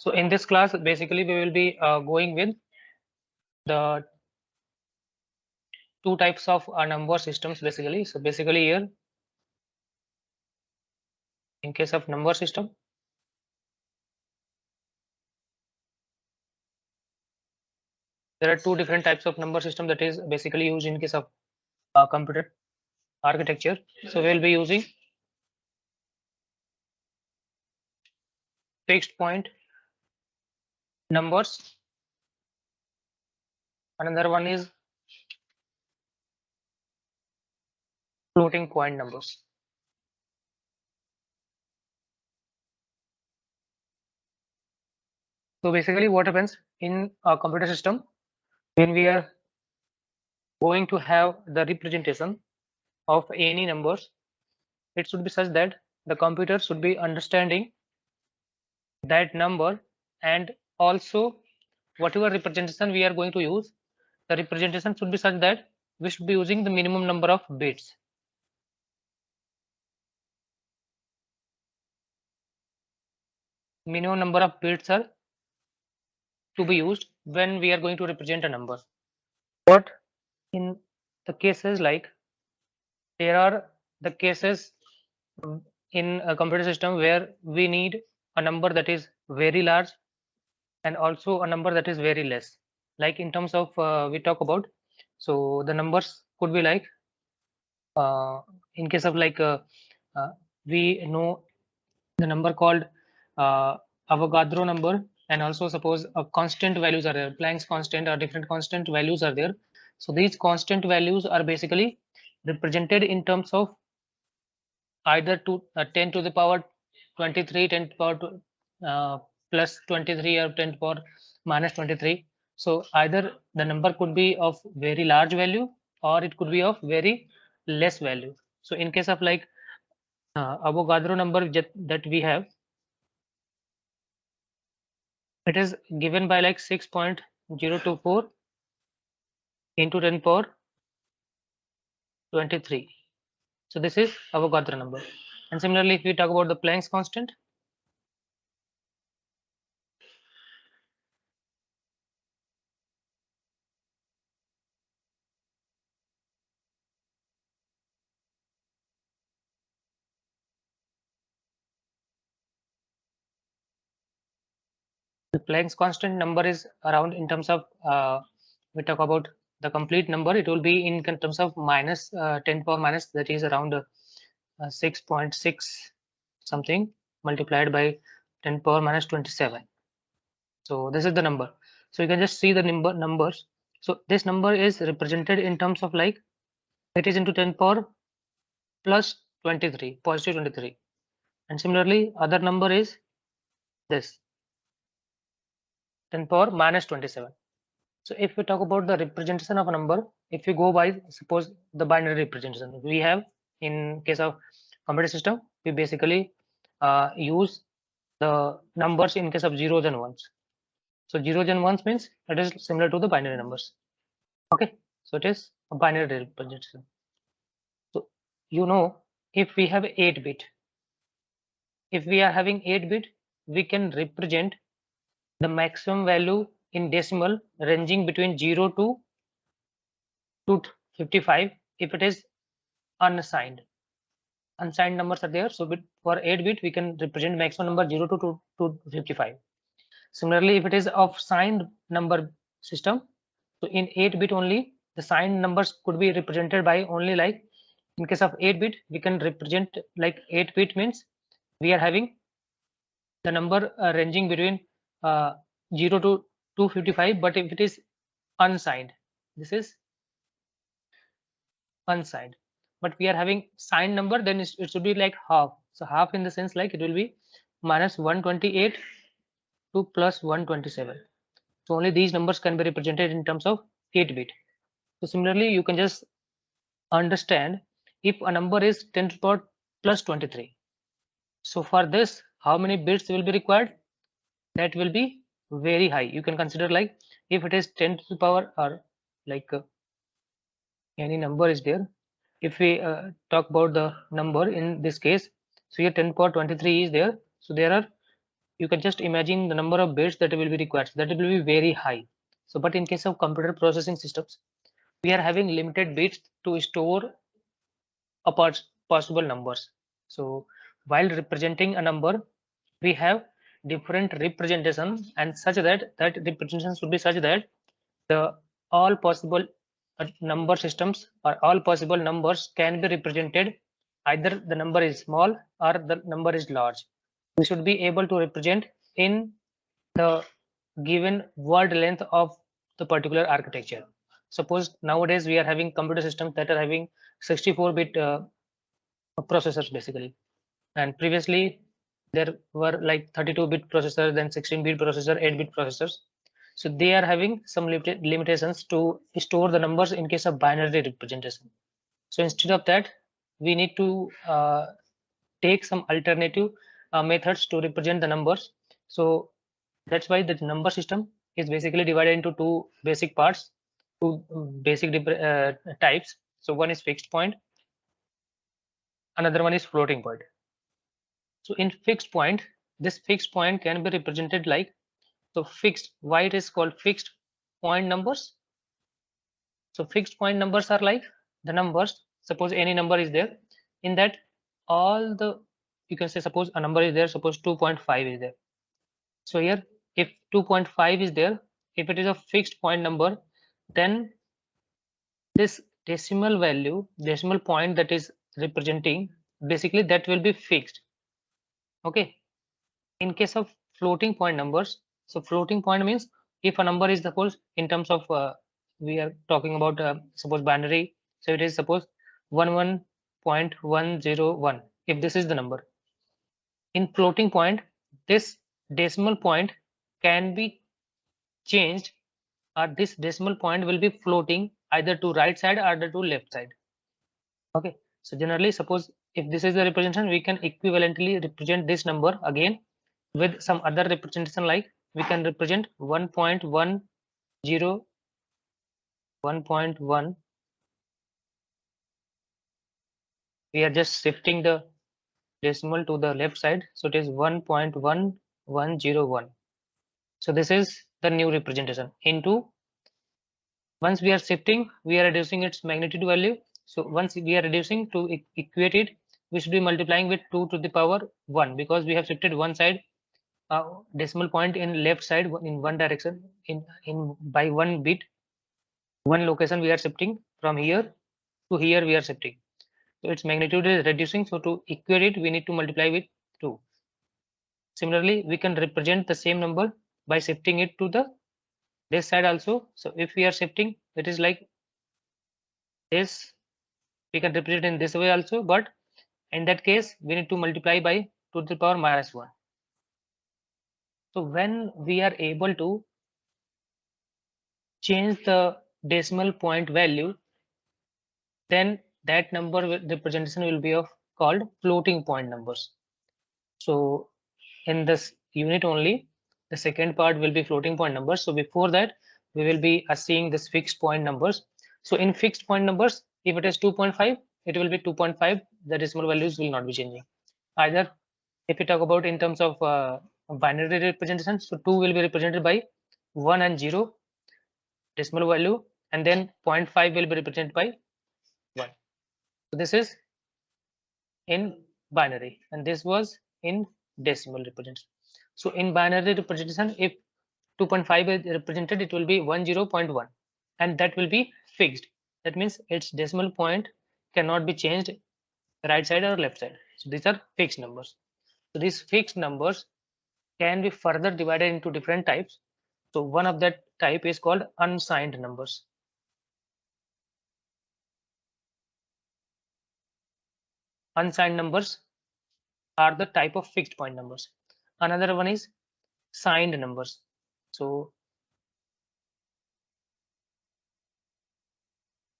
So in this class, basically we will be going with the two types of number systems basically. So basically here, in case of number system, there are two different types of number system that is basically used in case of computer architecture. So we will be using fixed point numbers. Another one is floating point numbers. So basically what happens in a computer system when we are going to have the representation of any numbers, it should be such that the computer should be understanding that number, and also whatever representation we are going to use, the representation should be such that we should be using the minimum number of bits. Minimum number of bits are to be used when we are going to represent a number. But in the cases like there are the cases in a computer system where we need a number that is very large and also a number that is very less. Like in terms of we talk about, so the numbers could be like in case of like we know the number called Avogadro number, and also suppose a constant values are there, Planck's constant or different constant values are there. So these constant values are basically represented in terms of either to 10 to the power 23, 10 to the power plus 23, or 10 to the power minus 23. So either the number could be of very large value or it could be of very less value. So in case of like Avogadro number that we have, it is given by like 6.024 into 10 power 23. So this is Avogadro number. And similarly, if we talk about the Planck's constant, the Planck's constant number is around, in terms of we talk about the complete number, it will be in terms of minus 10 power minus, that is around 6.6 something multiplied by 10 power minus 27. So this is the number. So you can just see the numbers. So this number is represented in terms of like it is into 10 power plus 23, positive 23. And similarly, other number is this 10 power minus 27. So if we talk about the representation of a number, if we go by suppose the binary representation we have in case of computer system, we basically use the numbers in case of zeros and ones. So zeros and ones means it is similar to the binary numbers. Okay, so it is a binary representation. So you know, if we have 8-bit, if we are having 8-bit, we can represent the maximum value in decimal ranging between 0 to 255 if it is unsigned. Unsigned numbers are there. So for 8-bit, we can represent maximum number 0 to 255. Similarly, if it is of signed number system, so in 8-bit only, the signed numbers could be represented by only like, in case of 8-bit, we can represent like 8-bit means we are having the number ranging between 0 to 255, but if it is unsigned, this is unsigned. But we are having signed number, then it should be like half. So half in the sense like it will be minus 128 to plus 127. So only these numbers can be represented in terms of 8-bit. So similarly, you can just understand if a number is 10 to the power plus 23. So for this, how many bits will be required? That will be very high. You can consider like if it is 10 to the power, or like any number is there. If we talk about the number in this case, so here 10 power 23 is there. So there are you can just imagine the number of bits that will be required. So that will be very high. So, but in case of computer processing systems, we are having limited bits to store a possible numbers. So while representing a number, we have different representation, and such that representation should be such that the all possible number systems or all possible numbers can be represented, either the number is small or the number is large. We should be able to represent in the given word length of the particular architecture. Suppose nowadays we are having computer systems that are having 64-bit processors basically, and previously there were like 32-bit processor, then 16-bit processor, 8-bit processors. So they are having some limitations to store the numbers in case of binary representation. So instead of that, we need to take some alternative methods to represent the numbers. So that's why the number system is basically divided into two basic parts, two basic types. So one is fixed point, another one is floating point. So in fixed point, this fixed point can be represented like, so fixed, why it is called fixed point numbers. So fixed point numbers are like the numbers, suppose any number is there, in that all the, you can say suppose a number is there, suppose 2.5 is there. So here if 2.5 is there, if it is a fixed point number, then this decimal value, decimal point that is representing, basically that will be fixed. Okay. In case of floating point numbers, so floating point means if a number is suppose in terms of we are talking about suppose binary, so it is suppose 11.101, if this is the number. In floating point, this decimal point can be changed, or this decimal point will be floating either to right side or to left side. Okay, so generally suppose if this is the representation, we can equivalently represent this number again with some other representation, like we can represent 1.10, 1.1. We are just shifting the decimal to the left side, so it is 1.1101. So this is the new representation. Into, once we are shifting, we are reducing its magnitude value. So once we are reducing to equate it, we should be multiplying with 2 to the power 1, because we have shifted one side decimal point in left side in one direction, in by one bit, one location we are shifting from here to here we are shifting. So its magnitude is reducing. So to equate it, we need to multiply with 2. Similarly, we can represent the same number by shifting it to the this side also. So if we are shifting, it is like this. We can represent in this way also, but in that case, we need to multiply by 2 to the power minus 1. So when we are able to change the decimal point value, then that number representation will be of called floating point numbers. So in this unit only, the second part will be floating point numbers. So before that, we will be seeing this fixed point numbers. So in fixed point numbers, if it is 2.5, it will be 2.5. The decimal values will not be changing. Either if we talk about in terms of binary representation, so 2 will be represented by 1 and 0 decimal value, and then 0.5 will be represented by 1. So this is in binary, and this was in decimal representation. So in binary representation, if 2.5 is represented, it will be 10.1, and that will be fixed. That means its decimal point cannot be changed right side or left side. So these are fixed numbers. So these fixed numbers can be further divided into different types. So one of that type is called unsigned numbers. Unsigned numbers are the type of fixed point numbers. Another one is signed numbers. So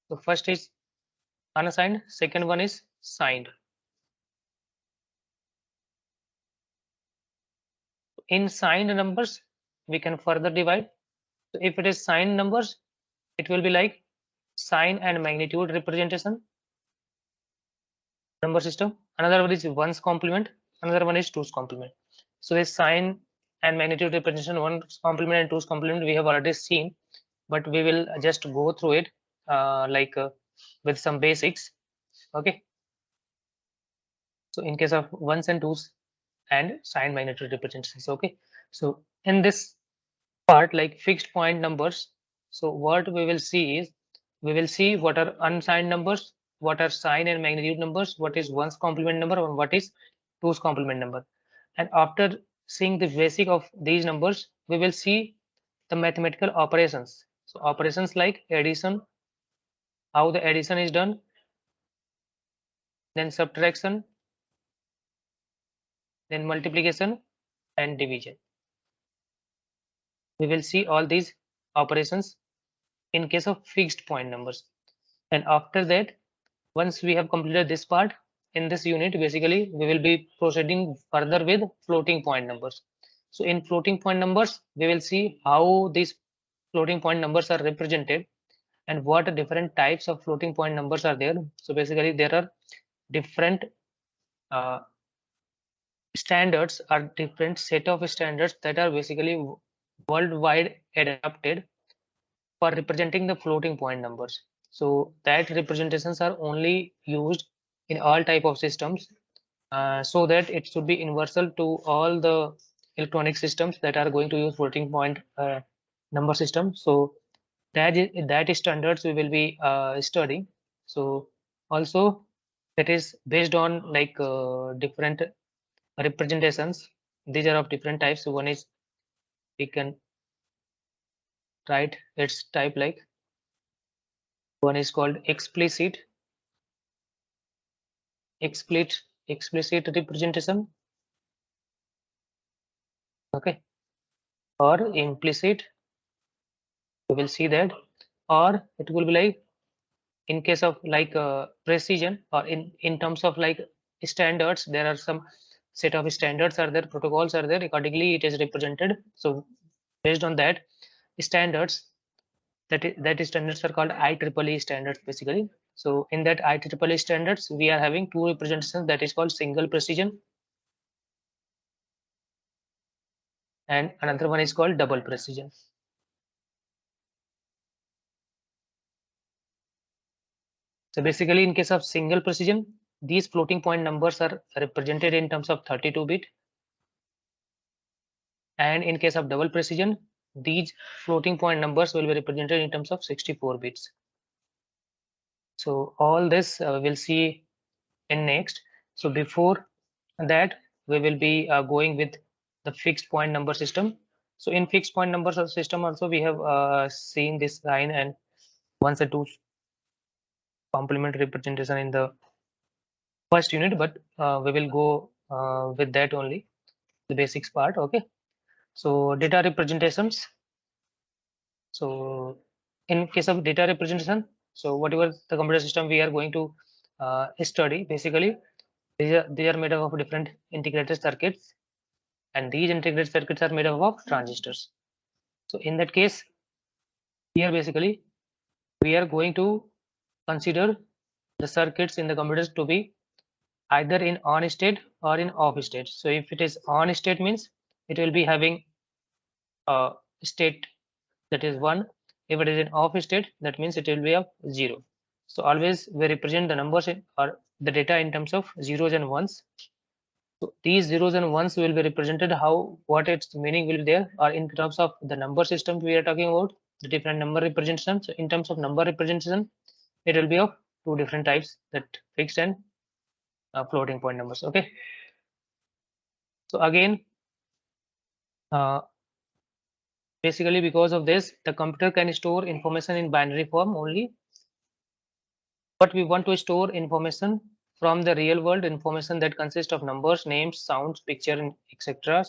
the first is unassigned, second one is signed. In signed numbers, we can further divide. So if it is signed numbers, it will be like sign and magnitude representation number system. Another one is 1's complement, another one is 2's complement. So the sign and magnitude representation, 1's complement and 2's complement we have already seen, but we will just go through it with some basics. Okay, so in case of 1's and 2's and signed magnitude representations. Okay, so in this part, like fixed point numbers, so what we will see is, we will see what are unsigned numbers, what are signed and magnitude numbers, what is 1's complement number, and what is 2's complement number. And after seeing the basic of these numbers, we will see the mathematical operations. So operations like addition, how the addition is done, then subtraction, then multiplication and division. We will see all these operations in case of fixed point numbers. And after that, once we have completed this part, in this unit, basically, we will be proceeding further with floating point numbers. So in floating point numbers, we will see how these floating point numbers are represented and what different types of floating point numbers are there. So basically, there are different uh, standards, are different set of standards that are basically worldwide adapted for representing the floating point numbers. So that representations are only used in all type of systems, so that it should be universal to all the electronic systems that are going to use floating point number system. So that standards we will be studying. So also that is based on different representations. These are of different types. So one is, we can write its type like, one is called explicit representation, okay, or implicit, we will see that, or it will be like, in case of precision, or in terms of like standards, there are some set of standards are there, protocols are there, accordingly it is represented. So based on that standards, that standards are called IEEE standards basically. So in that IEEE standards, we are having two representations, that is called single precision, and another one is called double precision. So basically, in case of single precision, these floating point numbers are represented in terms of 32-bit, and in case of double precision, these floating point numbers will be represented in terms of 64 bits. So all this we'll see in next. So before that, we will be going with the fixed point number system. So in fixed point number system also, we have seen this sign and 1's and 2's complement representation in the first unit, but we will go with that only, the basics part. Okay, so data representations. So in case of data representation, so whatever the computer system we are going to study, basically they are made up of different integrated circuits, and these integrated circuits are made up of transistors. So in that case, here basically we are going to consider the circuits in the computers to be either in on state or in off state. So if it is on state, means it will be having a state that is 1. If it is in off state, that means it will be of 0. So always we represent the numbers or the data in terms of zeros and ones. So these zeros and ones will be represented, how, what its meaning will be there, or in terms of the number system we are talking about, the different number representation. So in terms of number representation, it will be of two different types, that fixed and floating point numbers. Okay, so again, basically because of this, the computer can store information in binary form only, but we want to store information from the real world, information that consists of numbers, names, sounds, picture, and etc.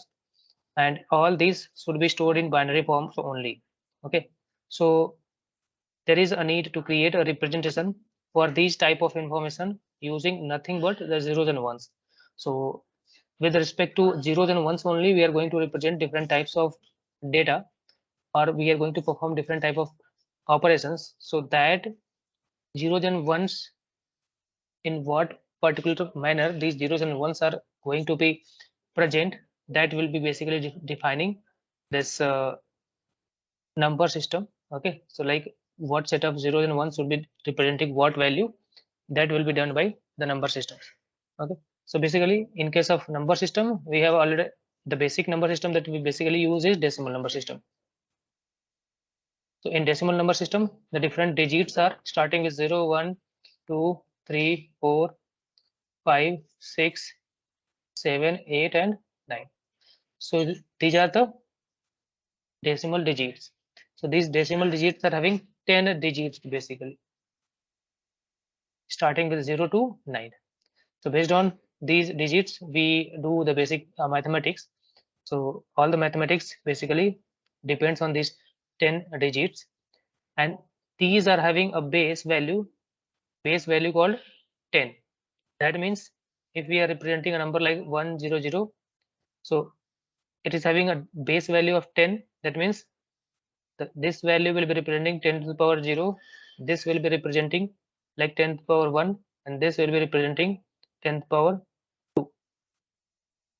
And all these should be stored in binary forms only. Okay, so there is a need to create a representation for these type of information using nothing but the zeros and ones. So with respect to zeros and ones only, we are going to represent different types of data, or we are going to perform different type of operations, so that zeros and ones, in what particular manner these zeros and ones are going to be present, that will be basically defining this number system. Okay, so like what set of zeros and ones should be representing what value, that will be done by the number system. Okay, so basically in case of number system, we have already the basic number system that we basically use is decimal number system. So in decimal number system, the different digits are starting with 0, 1, 2, 3, 4, 5, 6, 7, 8, and 9. So these are the decimal digits. So these decimal digits are having 10 digits basically, starting with 0 to 9. So based on these digits, we do the basic mathematics. So all the mathematics basically depends on these 10 digits, and these are having a base value called 10. That means if we are representing a number like 100, so it is having a base value of 10. That means this value will be representing 10 to the power 0. This will be representing like 10 to the power 1, and this will be representing 10 to the power 2,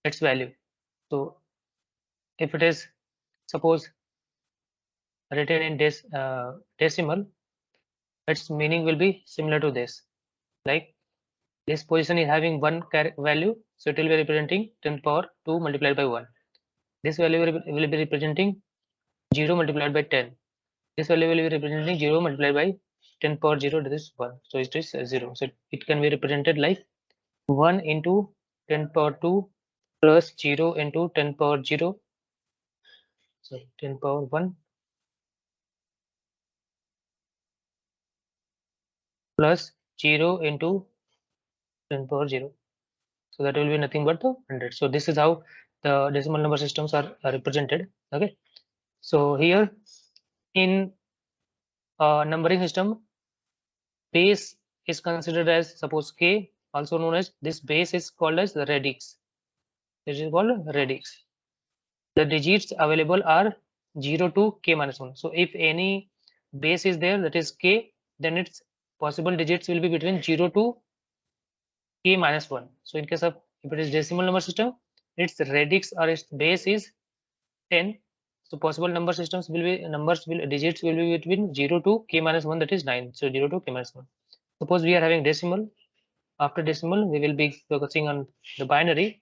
its value. So if it is suppose written in decimal, its meaning will be similar to this. Like this position is having one value, so it will be representing 10 to the power 2 multiplied by 1. This value will be representing 0 multiplied by 10. This value will be representing 0 multiplied by 10 power 0, that is 1. So it is 0. So it can be represented like 1 into 10 power 2 plus 0 into 10 power 0. So 10 power 1 plus 0 into 10 power 0. So that will be nothing but the 100. So this is how the decimal number systems are represented. Okay. So here in numbering system, base is considered as suppose k, also known as this base is called as the radix. This is called radix. The digits available are 0 to k minus 1. So if any base is there, that is k, then its possible digits will be between 0 to k minus 1. So in case of if it is decimal number system, its radix or its base is 10. So possible number systems will be digits will be between 0 to k minus 1, that is 9. So 0 to k minus 1. Suppose we are having decimal. After decimal, we will be focusing on the binary.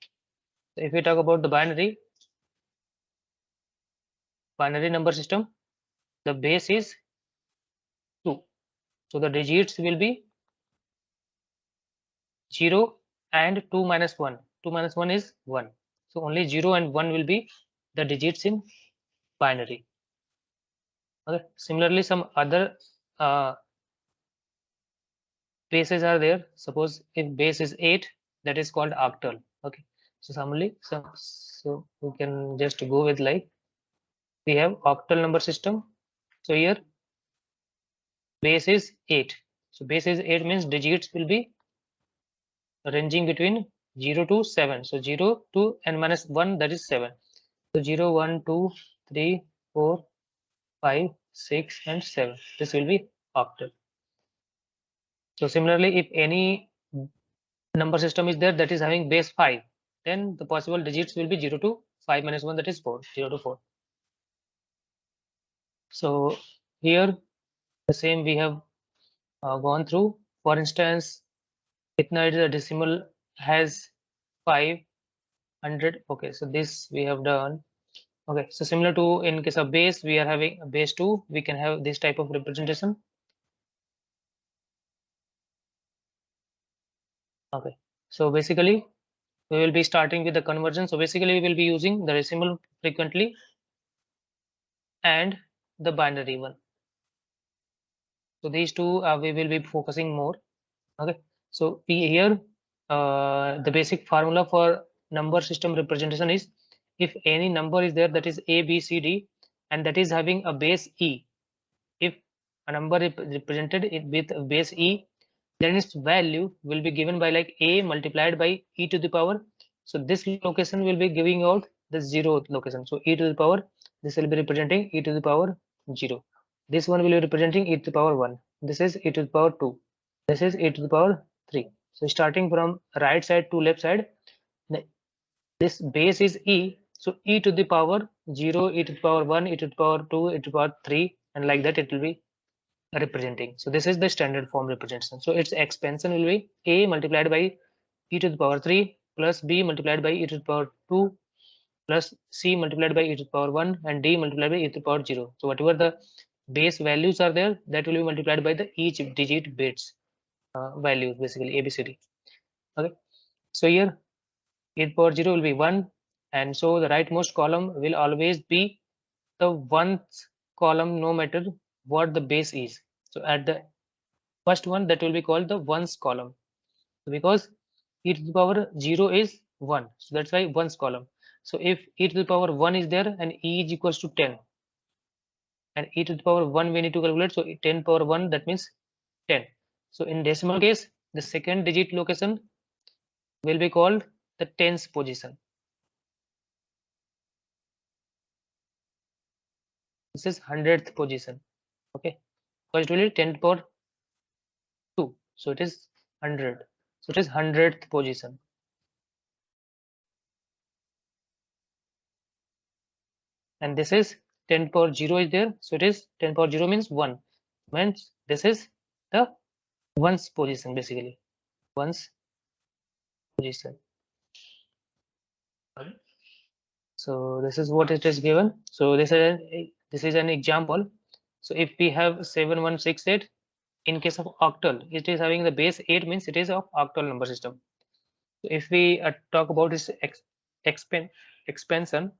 So if we talk about the binary number system, the base is 2. So the digits will be 0 and 2 minus 1. 2 minus 1 is 1. So only 0 and 1 will be the digits in binary. Okay. Similarly, some other bases are there. Suppose if base is 8, that is called octal. Okay. So similarly, so we can just go with like we have octal number system. So here base is 8. So base is 8 means digits will be ranging between 0 to 7. So 0 to n minus 1, that is 7. So 0, 1, 2, 3, 4, 5, 6, and 7. This will be octal. So similarly, if any number system is there that is having base 5, then the possible digits will be 0 to 5 minus 1, that is 4. 0 to 4. So here the same we have gone through. For instance, itna the decimal has 500. Okay, so this we have done. Okay, so similar to in case of base, we are having a base 2, we can have this type of representation. Okay, so basically we will be starting with the conversion. So basically we will be using the decimal frequently and the binary one. So these two we will be focusing more. Okay, so we here the basic formula for number system representation is if any number is there that is a, b, c, d, and that is having a base e. If a number is represented with a base e, then its value will be given by like a multiplied by e to the power. So this location will be giving out the 0th location. So e to the power, this will be representing e to the power 0. This one will be representing e to the power 1. This is e to the power 2. This is e to the power 3. So starting from right side to left side, This base is e, so e to the power 0, e to the power 1, e to the power 2, e to the power 3, and like that it will be representing. So this is the standard form representation. So its expansion will be a multiplied by e to the power 3 plus b multiplied by e to the power 2 plus c multiplied by e to the power 1 and d multiplied by e to the power 0. So whatever the base values are there, that will be multiplied by the each digit bits values, basically ABCD. Okay. So here e to the power 0 will be 1, and so the rightmost column will always be the 1th column no matter what the base is. So at the first one, that will be called the 1's column, because e to the power 0 is 1, so that's why 1's column. So if e to the power 1 is there and e is equals to 10, and e to the power 1 we need to calculate, so 10 power 1, that means 10. So in decimal case, the second digit location will be called the tens position. This is 100th position. Okay, because it will be 10 power 2, so it is 100, so it is 100th position. And this is 10 power 0 is there, so it is 10 power 0 means 1, means this is the 1's position, basically 1's position. So this is what it is given. So this is an example. So if we have 7168, in case of octal, it is having the base 8, means it is of octal number system. So if we talk about this expansion,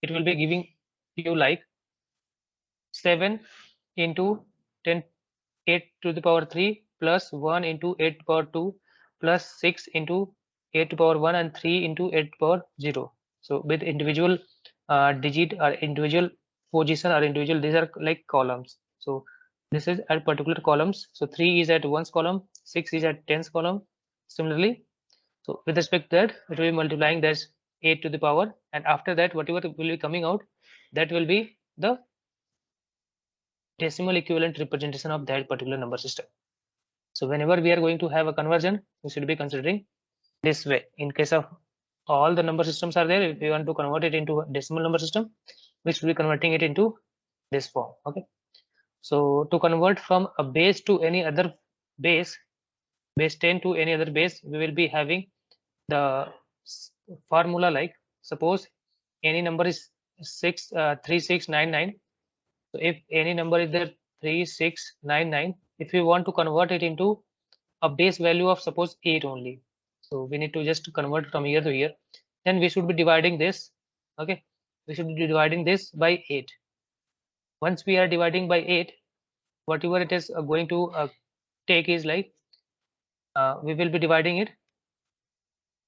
it will be giving you like 7 into 10 8 to the power 3 plus 1 into 8 to the power 2 plus 6 into 8 to the power 1 and 3 into 8 to the power 0. So with individual digit or individual position or individual, these are like columns. So this is at particular columns. So 3 is at 1's column, 6 is at 10's column. Similarly, so with respect to that, it will be multiplying that 8 to the power, and after that whatever will be coming out, that will be the decimal equivalent representation of that particular number system. So whenever we are going to have a conversion, we should be considering this way. In case of all the number systems are there, if we want to convert it into a decimal number system, we should be converting it into this form. Okay. So to convert from a base to any other base, base 10 to any other base, we will be having the formula like, suppose any number is 3699. So if any number is there 3699, if we want to convert it into a base value of suppose 8 only, so we need to just convert from here to here, then we should be dividing this. Okay, we should be dividing this by 8. Once we are dividing by 8, whatever it is going to take is like we will be dividing it,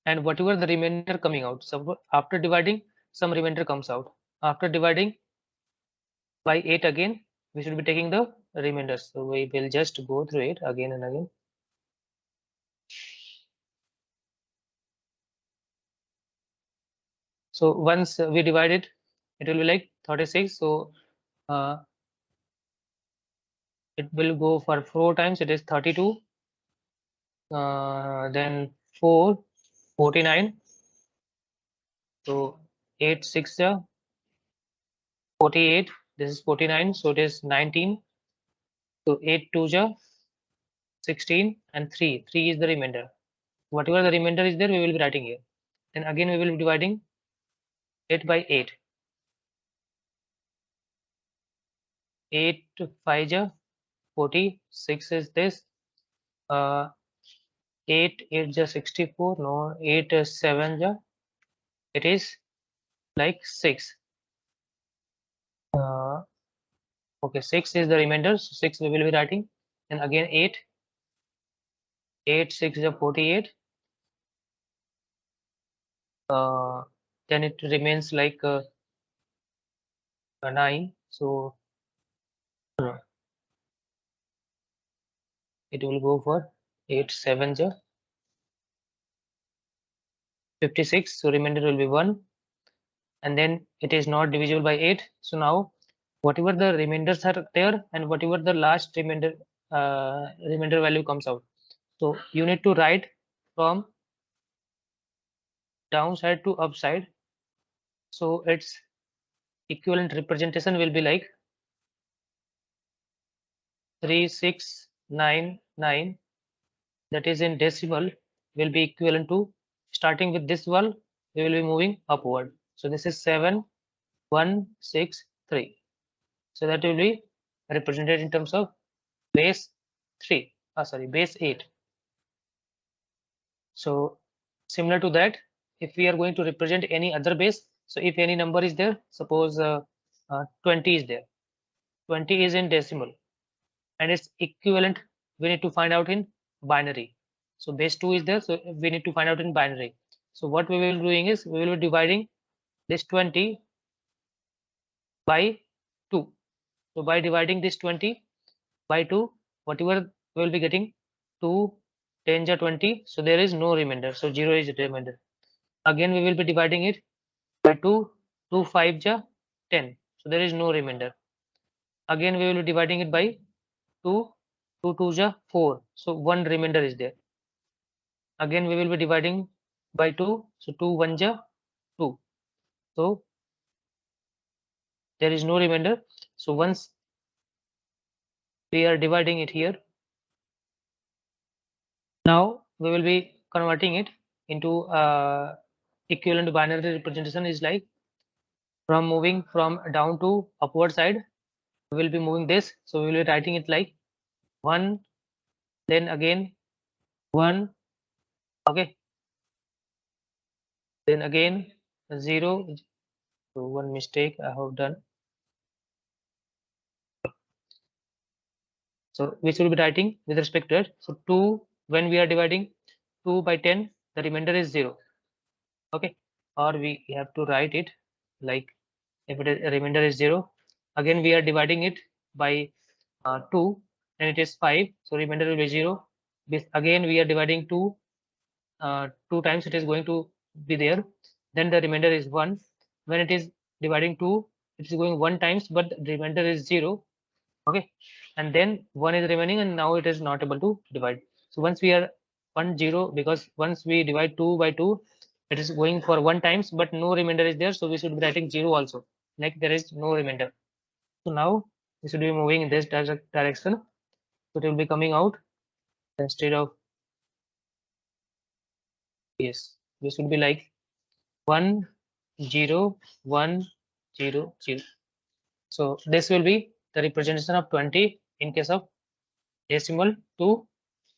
and whatever the remainder coming out, so after dividing some remainder comes out, after dividing by 8 again, we should be taking the remainders. So we will just go through it again and again. So once we divide it, it will be like 36. So it will go for 4 times, it is 32. Then 4, 49. So 8 6 48. This is 49, so it is 19. So 8 2 16 and 3 is the remainder. Whatever the remainder is there, we will be writing here. Then again we will be dividing it by 8. 8 5 46 is this. 8 8 64. No, 8 7 it is like 6. Okay, 6 is the remainder, so 6 we will be writing, and again 8 8 6 is 48. Then it remains like 9, so it will go for 8 7 56, so remainder will be 1, and then it is not divisible by 8. So now whatever the remainders are there and whatever the last remainder remainder value comes out, so you need to write from downside to upside, so its equivalent representation will be like 3699, that is in decimal, will be equivalent to, starting with this one, we will be moving upward. So this is 7163. So that will be represented in terms of base 3, base 8. So similar to that, if we are going to represent any other base, so if any number is there, suppose 20 is there, 20 is in decimal, and its equivalent we need to find out in binary. So base 2 is there, so we need to find out in binary. So what we will be doing is, we will be dividing this 20 by 2. So by dividing this 20 by 2, whatever we will be getting, 2 10 ja 20, so there is no remainder, so 0 is the remainder. Again we will be dividing it by 2, 2 5 ja 10, so there is no remainder. Again we will be dividing it by 2, 2 2 ja 4, so one remainder is there. Again we will be dividing by 2, so 2 1 ja 2, so there is no remainder. So once we are dividing it here, now we will be converting it into equivalent binary representation, is like from moving from down to upward side, we will be moving this, so we will be writing it like 1, then again 1, okay, then again 0. So one mistake I have done, so we should be writing with respect to it. So 2, when we are dividing 2 by 10, the remainder is 0, okay, or we have to write it like, if it is remainder is 0, again we are dividing it by 2, and it is 5, so remainder will be 0. This again we are dividing 2 2 times, it is going to be there, then the remainder is 1. When it is dividing 2, it is going 1 times, but the remainder is 0, okay, and then 1 is remaining, and now it is not able to divide. So once we are 1 0, because once we divide 2 by 2, it is going for 1 times, but no remainder is there, so we should be writing 0 also, like there is no remainder. So now we should be moving in this direction, so it will be coming out, instead of, yes, we should be like 1 0 1 0 0. So this will be the representation of 20 in case of decimal to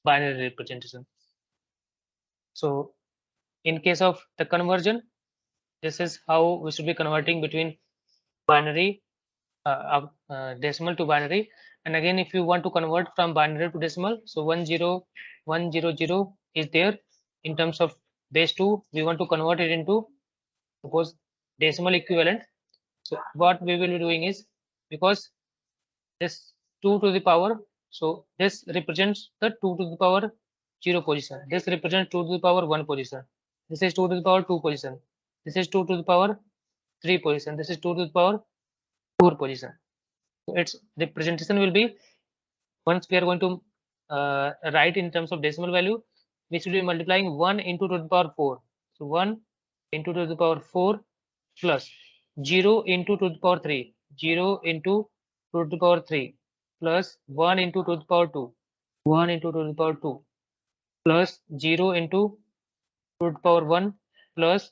binary representation. So in case of the conversion, this is how we should be converting between binary decimal to binary. And again, if you want to convert from binary to decimal, so 1 0 1 0 0 is there. In terms of base 2, we want to convert it into, suppose, decimal equivalent. So what we will be doing is, because this 2 to the power, so this represents the 2 to the power 0 position, this represents 2 to the power 1 position, this is 2 to the power 2 position, this is 2 to the power 3 position, this is 2 to the power 4 position. So its representation will be, once we are going to write in terms of decimal value, we should be multiplying 1 into 2 to the power 4. So 1 into 2 to the power 4 plus 0 into 2 to the power 3, 0 into 2 to the power 3 plus 1 into 2 to the power 2, 1 into 2 to the power 2 plus 0 into 2 to the power 1 plus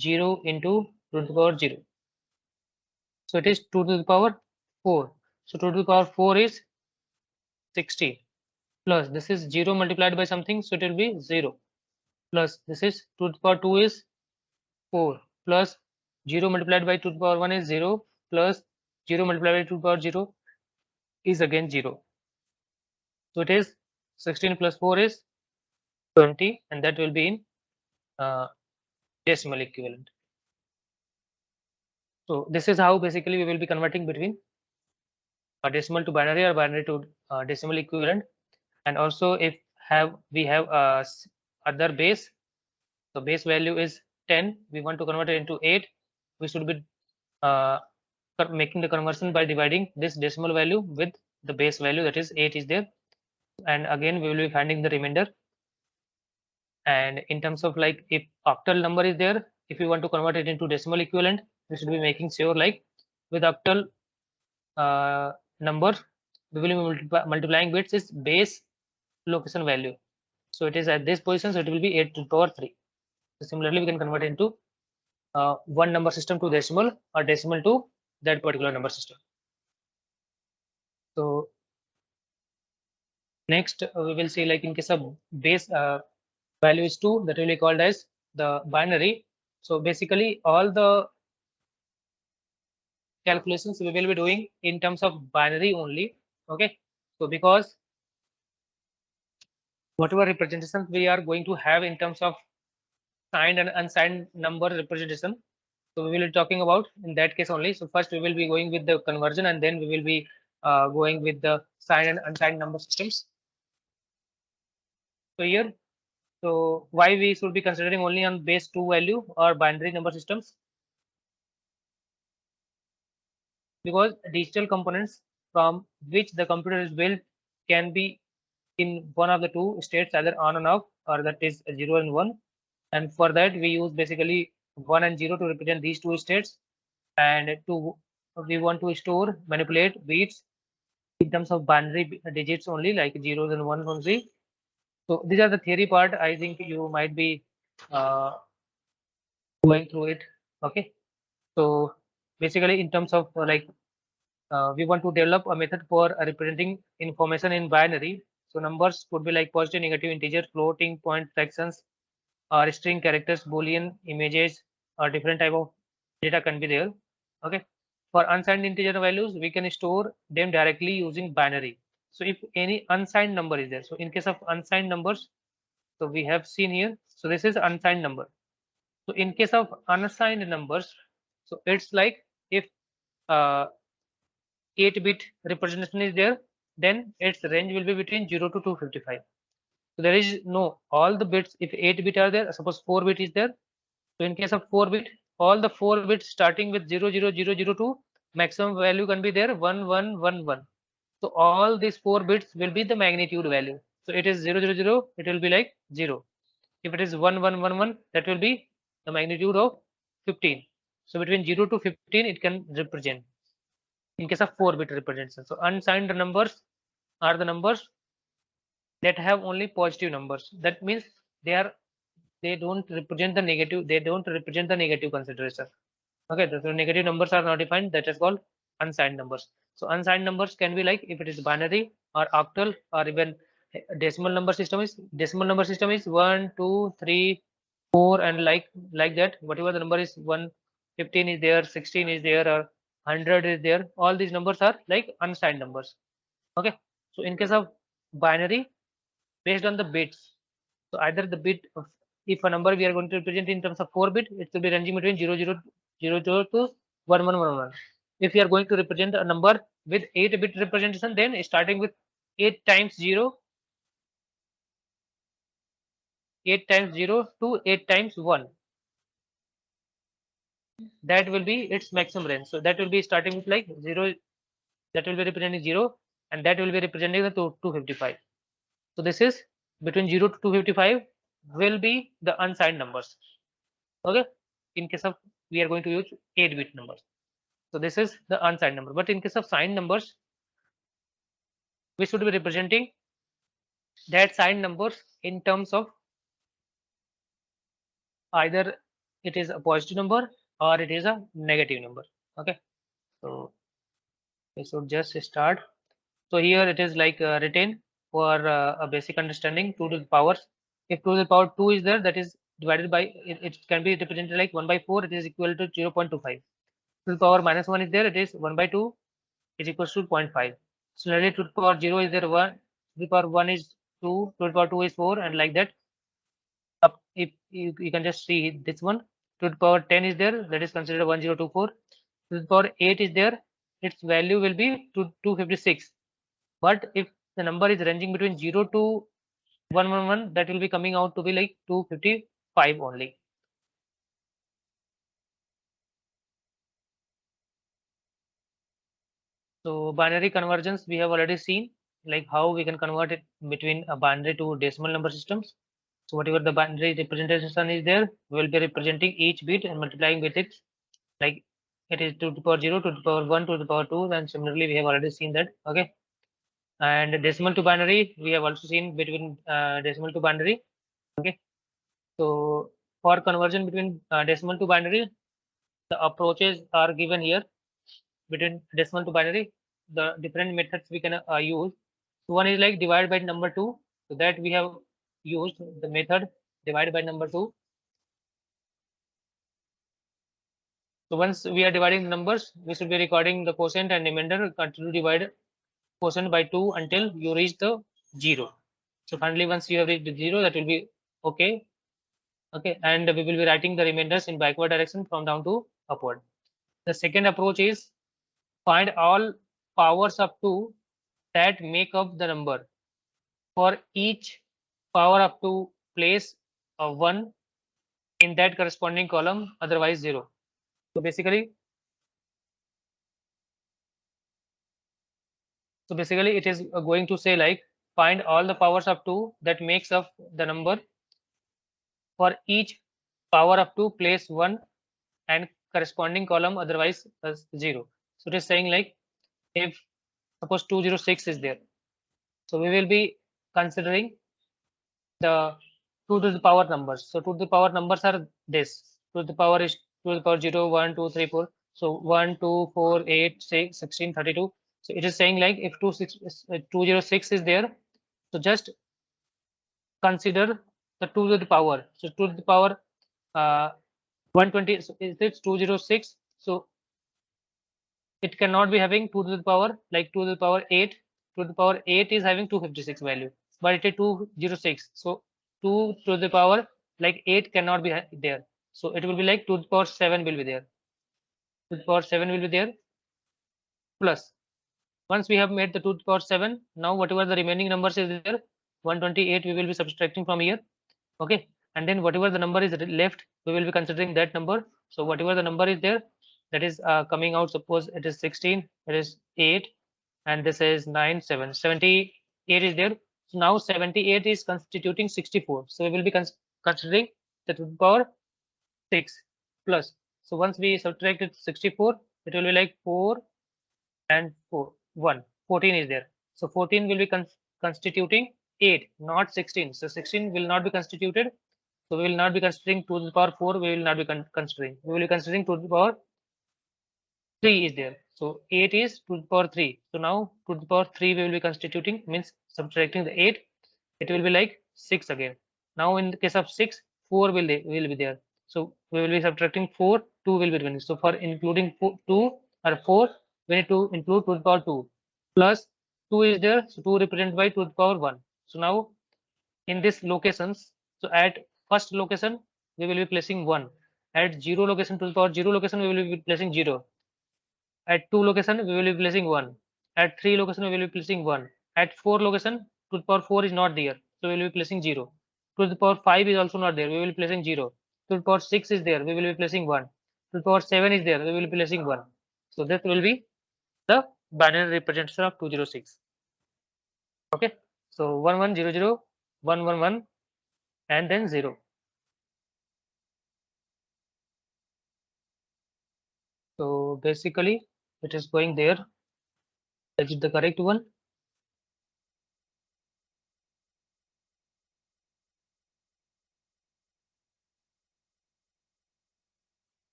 0 into 2 to the power 0. So it is 2 to the power 4. So 2 to the power 4 is 16, plus this is 0 multiplied by something, so it will be 0, plus this is 2 to the power 2 is 4, plus 0 multiplied by 2 to the power 1 is 0, plus 0 multiplied by 2 to the power 0 is again 0. So it is 16 plus 4 is 20, and that will be in decimal equivalent. So this is how basically we will be converting between a decimal to binary, or binary to decimal equivalent. And also, if we have other base, so base value is 10, we want to convert it into 8, we should be making the conversion by dividing this decimal value with the base value, that is 8 is there, and again we will be finding the remainder. And in terms of like if octal number is there, if you want to convert it into decimal equivalent, we should be making sure like with octal uh, number, we will be multiplying bits is base location value. So it is at this position, so it will be 8 to the power 3. So similarly, we can convert it into one number system to decimal or decimal to that particular number system. So next we will see like in case of base value is 2, that will be called as the binary. So basically all the calculations we will be doing in terms of binary only. Okay, so because whatever representations we are going to have in terms of signed and unsigned number representation, so we will be talking about in that case only. So first we will be going with the conversion, and then we will be going with the signed and unsigned number systems. So here, so why we should be considering only on base 2 value or binary number systems? Because digital components from which the computer is built can be in one of the two states, either on and off, or that is 0 and 1. And for that we use basically 1 and 0 to represent these two states, and to we want to store manipulate bits in terms of binary digits only, like zeros and ones only. So these are the theory part. I think you might be uh, going through it. Okay, so basically in terms of we want to develop a method for representing information in binary. So numbers could be like positive, negative, integer, floating point fractions, or string characters, boolean images, or different type of data can be there. Okay, for unsigned integer values we can store them directly using binary. So if any unsigned number is there, so in case of unsigned numbers, so we have seen here, so this is unsigned number. So in case of unassigned numbers, so it's like if 8-bit representation is there, then its range will be between 0 to 255. So there is no all the bits. If 8-bit are there, suppose 4-bit is there. So in case of 4-bit, all the 4 bits starting with 00002, maximum value can be there 1111. So all these 4 bits will be the magnitude value. So it is 000, it will be like 0. If it is 1111, that will be the magnitude of 15. So between 0 to 15 it can represent in case of 4-bit representation. So unsigned numbers are the numbers that have only positive numbers. That means they are they don't represent the negative. They don't represent the negative consideration. Okay, so negative numbers are not defined. That is called unsigned numbers. So unsigned numbers can be like if it is binary or octal or even decimal number system is decimal number system is 1, 2, 3, 4, and like that. Whatever the number is 115 is there, 16 is there, or 100 is there. All these numbers are like unsigned numbers. Okay, so in case of binary, based on the bits. So either the bit of if a number we are going to represent in terms of 4-bit, it will be ranging between 0000 to 1111. If we are going to represent a number with 8-bit representation, then starting with 8 times 0, 8 times 0 to 8 times 1. That will be its maximum range. So that will be starting with like 0, that will be representing 0, and that will be representing the 255. So this is between 0 to 255 will be the unsigned numbers. Okay, in case of we are going to use 8-bit numbers. So this is the unsigned number. But in case of signed numbers, we should be representing that signed numbers in terms of either it is a positive number or it is a negative number. Okay, so we should just start. So here it is like written for a basic understanding 2 to the powers. If 2 to the power 2 is there, that is divided by it can be represented like 1 by 4. It is equal to 0.25. 2 to the power minus 1 is there. It is 1 by 2 is equals to 0.5. Similarly, 2 to the power 0 is there 1. 2 to the power 1 is 2. 2 to the power 2 is 4, and like that. Up if you can just see this one. 2 to the power 10 is there. That is considered 1024. 2 to the power 8 is there. Its value will be 256. But if the number is ranging between 0 to 111, that will be coming out to be like 255 only. So binary convergence we have already seen, like how we can convert it between a binary to decimal number systems. So whatever the binary representation is there, we will be representing each bit and multiplying with it, like it is 2 to the power 0, 2 to the power 1, 2 to the power 2, and similarly we have already seen that. Okay. And decimal to binary, we have also seen between decimal to binary. Okay. So for conversion between decimal to binary, the approaches are given here. Between decimal to binary, the different methods we can use. So one is like divide by number 2. So that we have used the method divide by number 2. So once we are dividing the numbers, we should be recording the quotient and remainder. Continue to divide quotient by 2 until you reach the 0. So finally, once you have reached the 0, that will be okay. Okay, and we will be writing the remainders in backward direction from down to upward. The second approach is find all powers up to that make up the number. For each power up to, place a 1 in that corresponding column, otherwise 0. So basically it is going to say like find all the powers up to that makes up the number. For each power up to, place 1 and corresponding column, otherwise 0. So it is saying like if suppose 206 is there, so we will be considering the 2 to the power numbers. So 2 to the power numbers are this. 2 to the power is 2 to the power 0, 1, 2, 3, 4. So 1, 2, 4, 8, 6, 16, 32. So it is saying like if 206 is there, so just consider the 2 to the power. So 2 to the power 120, so is it 206? So it cannot be having 2 to the power like 2 to the power 8. 2 to the power 8 is having 256 value, but it is 206. So 2 to the power like 8 cannot be there. So it will be like 2 to the power 7 will be there. 2 to the power 7 will be there plus. Once we have made the 2 to the power 7, now whatever the remaining numbers is there, 128 we will be subtracting from here. Okay, and then whatever the number is left, we will be considering that number. So whatever the number is there, that is coming out, suppose it is 16, it is 8, and this is 9, 7, 78 is there. So now 78 is constituting 64, so we will be considering the to the power 6 plus. So once we subtract it 64, it will be like 4 and 4 1, 14 is there. So 14 will be constituting 8, not 16. So 16 will not be constituted, so we will not be considering 2 to the power 4, we will not be considering. We will be considering 2 to the power 3 is there. So 8 is 2 to the power 3. So now 2 to the power 3 we will be constituting, means subtracting the 8, it will be like 6 again. Now in the case of 6, 4 will be there. So we will be subtracting 4, 2 will be 20. So for including 2 or 4, we need to include 2 to the power 2 plus 2 is there. So 2 represented by 2 to the power 1. So now in this locations, so at first location we will be placing 1, at 0 location, to the power 0 location we will be placing 0, at 2 location we will be placing 1, at 3 location we will be placing 1, at 4 location to the power 4 is not there, so we will be placing 0, to the power 5 is also not there, we will be placing 0, to the power 6 is there, we will be placing 1, to the power 7 is there, we will be placing 1. So that will be the binary representation of 206. Okay, so 1100, 111, and then 0. So basically it is going there. Is it the correct one?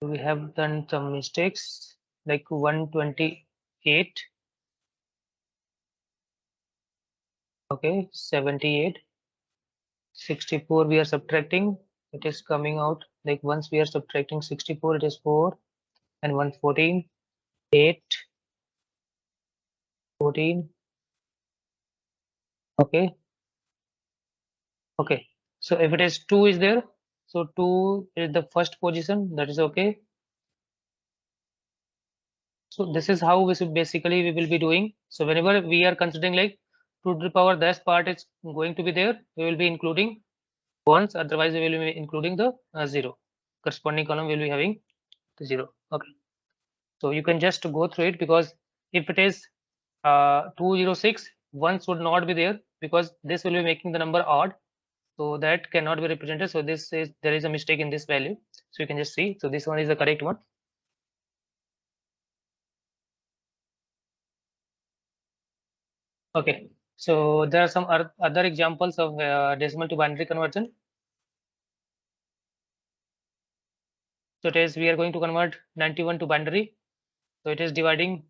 We have done some mistakes like 128. Okay, 78, 64 we are subtracting. It is coming out like once we are subtracting 64, it is 4 and 114, 8, 14. Okay, okay. So if it is 2 is there, so 2 is the first position, that is okay. So this is how we should basically we will be doing. So whenever we are considering like 2 to the power that part is going to be there, we will be including ones, otherwise we will be including the 0. Corresponding column will be having the 0. Okay. So you can just go through it, because if it is 206, one should not be there, because this will be making the number odd. so that cannot be represented. So this is, there is a mistake in this value, so you can just see. So this one is the correct one. Okay, so there are some other examples of decimal to binary conversion. So it is, we are going to convert 91 to binary. So it is dividing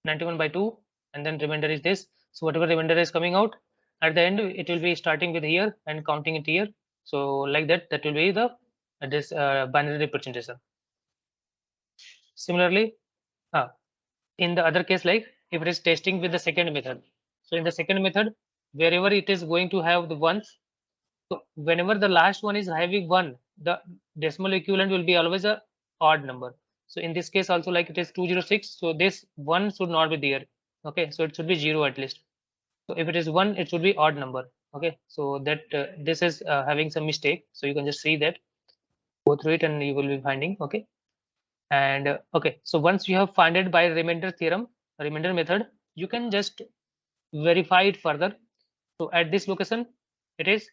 91 by 2, and then remainder is this. So whatever remainder is coming out at the end, it will be starting with here and counting it here. So like that, that will be the this binary representation. Similarly, in the other case, like if it is testing with the second method. So in the second method, wherever it is going to have the ones, so whenever the last one is having one, the decimal equivalent will be always a odd number. So in this case also, like it is 206, so this one should not be there. Okay, so it should be 0 at least. So if it is 1, it should be odd number. Okay, so that this is having some mistake. So you can just see that, go through it, and you will be finding. Okay, and okay, so once you have found it by remainder theorem, remainder method, you can just verify it further. So at this location, it is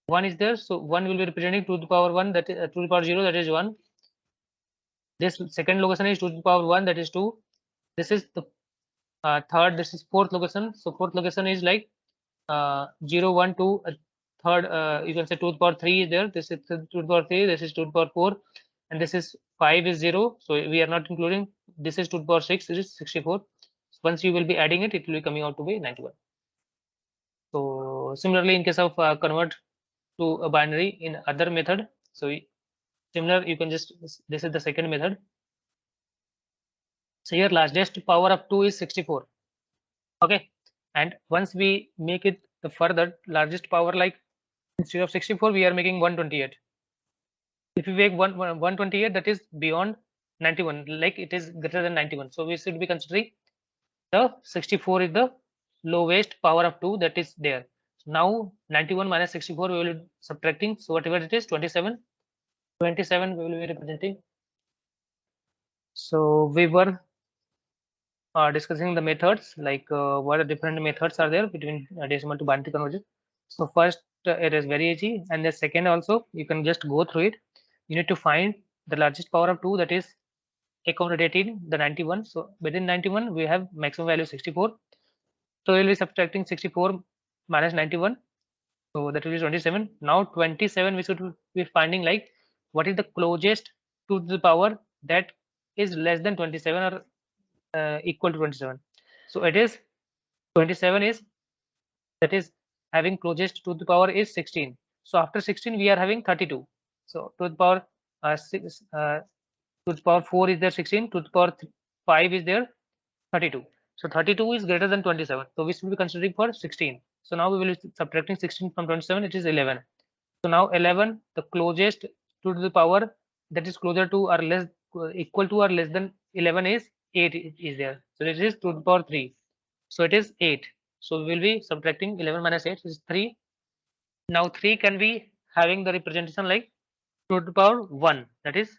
1 is there, so 1 will be representing to the power 1, that is to the power 0, that is 1. This second location is to the power 1, that is 2. This is the third, this is fourth location. So fourth location is like 0 1 2, third, you can say to the power 3 is there. This is to the power 3, this is to the power 4, and this is 5 is 0, so we are not including. This is to the power 6, this is 64. Once you will be adding it, it will be coming out to be 91. So similarly, in case of convert to a binary in other method, so similar, you can just, this is the second method. So here largest power of 2 is 64. Okay, and once we make it the further largest power, like instead of 64 we are making 128. If we make 128, that is beyond 91, like it is greater than 91, so we should be considering the 64 is the lowest power of 2 that is there. So now 91 minus 64 we will be subtracting, so whatever it is, 27 we will be representing. So we were discussing the methods, like what are different methods are there between decimal to binary conversion. So first, it is very easy, and the second also, you can just go through it. You need to find the largest power of 2, that is accommodating the 91. So within 91 we have maximum value 64, so we will be subtracting 64 minus 91, so that will be 27. Now 27 we should be finding, like what is the closest to the power that is less than 27 or equal to 27. So it is 27 is, that is having closest to the power is 16. So after 16 we are having 32. So to the power 6, to the power 4 is there 16, to the power 5 is there 32. So 32 is greater than 27. So we should be considering for 16. So now we will be subtracting 16 from 27, it is 11. So now 11, the closest to the power that is closer to or less, equal to or less than 11 is 8 is there. So it is to the power 3. So it is 8. So we will be subtracting 11 minus 8 is 3. Now 3 can be having the representation like to the power 1, that is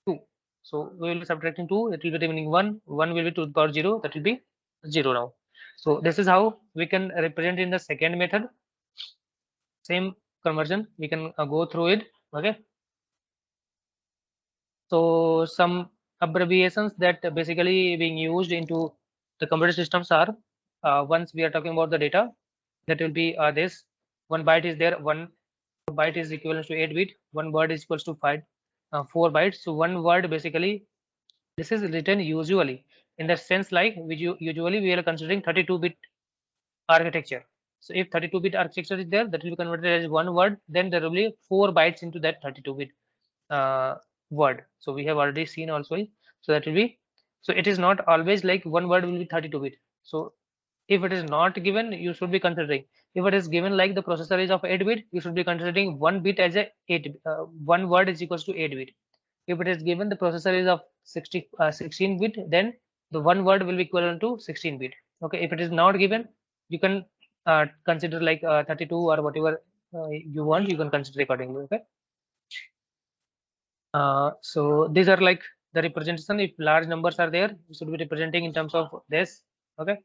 2. So we will be subtracting 2, it will be remaining 1. 1 will be to the power 0, that will be 0 now. So this is how we can represent in the second method. Same conversion, we can go through it. Okay. So some abbreviations that basically being used into the computer systems are, once we are talking about the data, that will be this. 1 byte is there, 1 byte is equivalent to 8 bit, 1 word is equals to 4 bytes. So one word, basically this is written usually in the sense like usually we are considering 32-bit architecture. So if 32-bit architecture is there, that will be converted as one word, then there will be 4 bytes into that 32-bit word. So we have already seen also. So that will be, so it is not always like one word will be 32-bit. So if it is not given, you should be considering. If it is given like the processor is of 8-bit, you should be considering one bit as a 1 word is equals to 8-bit. If it is given the processor is of 16-bit, then the one word will be equivalent to 16-bit. Okay, if it is not given, you can consider like 32 or whatever you want, you can consider accordingly. Okay. So these are like the representation. If large numbers are there, you should be representing in terms of this. Okay.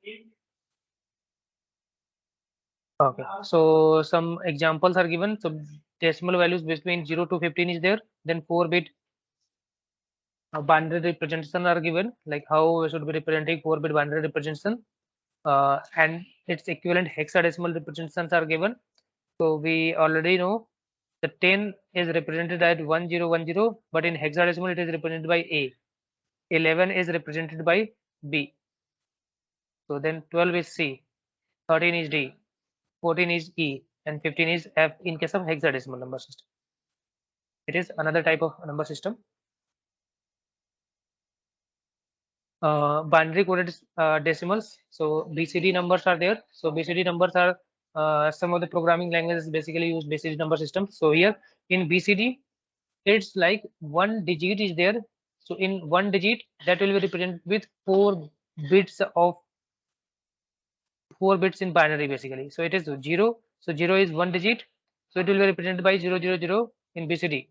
Okay, so some examples are given. So decimal values between 0 to 15 is there. Then 4-bit binary representation are given, like how we should be representing 4-bit binary representation, and its equivalent hexadecimal representations are given. So we already know the 10 is represented as 1010, but in hexadecimal it is represented by A. 11 is represented by B. So then 12 is C, 13 is D, 14 is E, and 15 is F in case of hexadecimal number system. It is another type of number system. Binary coded decimals. So BCD numbers are there. So BCD numbers are some of the programming languages basically use BCD number system. So here in BCD, it's like one digit is there. So in one digit, that will be represented with bits of 4 bits in binary basically. So it is 0. So 0 is one digit. So it will be represented by 000 in BCD.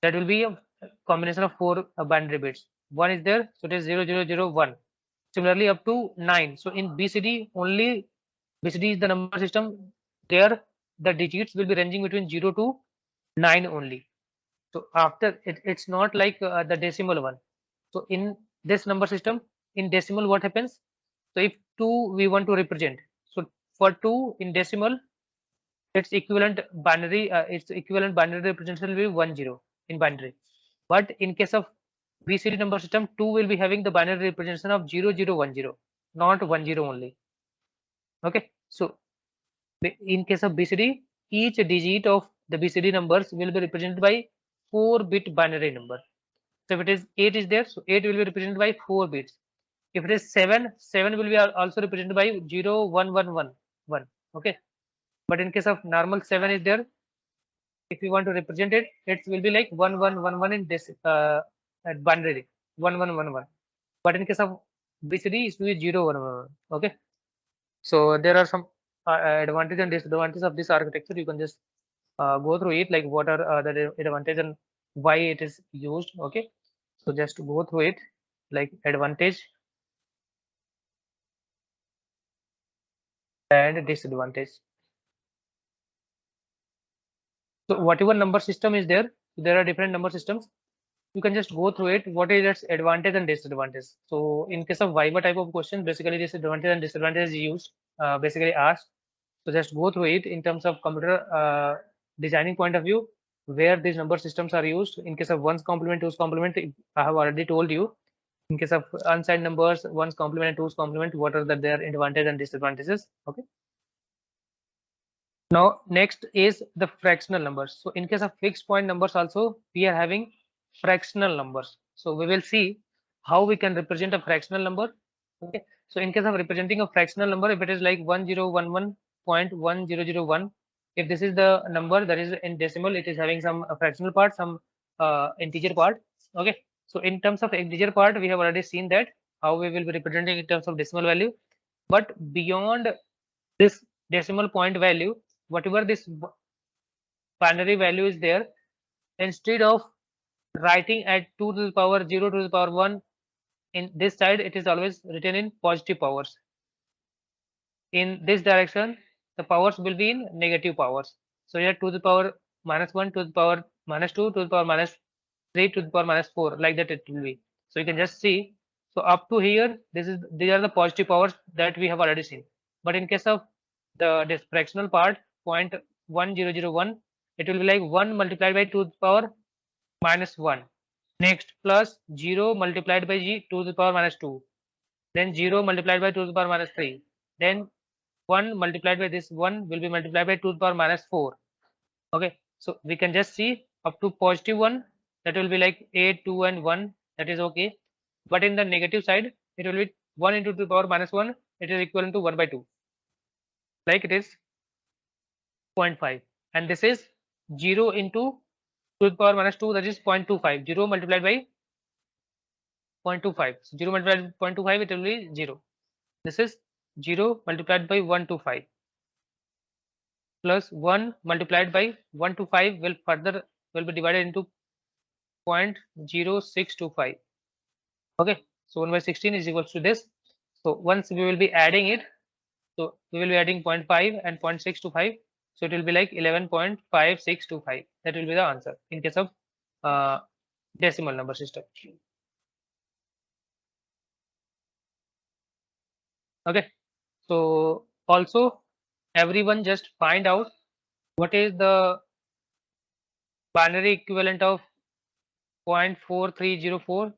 That will be a combination of 4 binary bits. 1 is there, so it is 0001. Similarly up to 9. So in BCD only, BCD is the number system. There the digits will be ranging between 0 to 9 only. So after it's not like the decimal one. So in this number system, in decimal what happens? So if 2 we want to represent, so for 2 in decimal, its equivalent binary representation will be 10 in binary. But in case of BCD number system, 2 will be having the binary representation of 0010, not 10 only. Okay, so in case of BCD, each digit of the BCD numbers will be represented by 4-bit binary number. So if it is 8 is there, so 8 will be represented by 4 bits. If it is 7, 7 will be also represented by 0111. Okay, but in case of normal 7 is there, if you want to represent it, it will be like 1111 in this binary 1111. But in case of BCD, it will be 0111. Okay, so there are some advantages and disadvantages of this architecture. You can just go through it, like what are the advantage and why it is used. Okay, so just go through it, like advantage and disadvantage. So whatever number system is there, there are different number systems. You can just go through it. What is its advantage and disadvantage? So in case of Viva type of question, basically disadvantage and disadvantage is used, basically asked. So just go through it in terms of computer designing point of view, where these number systems are used. In case of 1's complement, 2's complement, I have already told you. In case of unsigned numbers, 1's complement and 2's complement, what are their advantages and disadvantages? Okay. Now next is the fractional numbers. So in case of fixed point numbers also, we are having fractional numbers. So we will see how we can represent a fractional number. Okay. So in case of representing a fractional number, if it is like 1011.1001, if this is the number that is in decimal, it is having some fractional part, some integer part. Okay. So in terms of integer part, we have already seen that how we will be representing in terms of decimal value. But beyond this decimal point value, whatever this binary value is there, instead of writing at 2 to the power 0 to the power 1, in this side it is always written in positive powers. In this direction, the powers will be in negative powers. So here 2 to the power -1, to the power -2, to the power -3, to the power -4, like that it will be. So you can just see. So up to here, these are the positive powers that we have already seen. But in case of this fractional part, 0.1001, it will be like 1 multiplied by 2 to the power -1. Next plus 0 multiplied by 2 to the power -2. Then 0 multiplied by 2 to the power -3. Then 1 multiplied by this 1 will be multiplied by 2 to the power -4. Okay, so we can just see up to positive 1, that will be like 8, 2 and 1, that is okay. But in the negative side, it will be 1 into 2 to the power -1, it is equivalent to 1 by 2, like it is 0.5. And this is 0 into 2 to the power -2, that is 0.25. 0 multiplied by 0.25. So 0 multiplied by 0.25, it will be 0. This is 0 multiplied by 125, plus 1 multiplied by 125 will be divided into 0.0625. Okay, so 1 by 16 is equals to this. So once we will be adding it, So we will be adding 0.5 and 0.625. So it will be like 11.5625. That will be the answer in case of uh, decimal number system. Okay. So also everyone just find out what is the binary equivalent of 0.4304.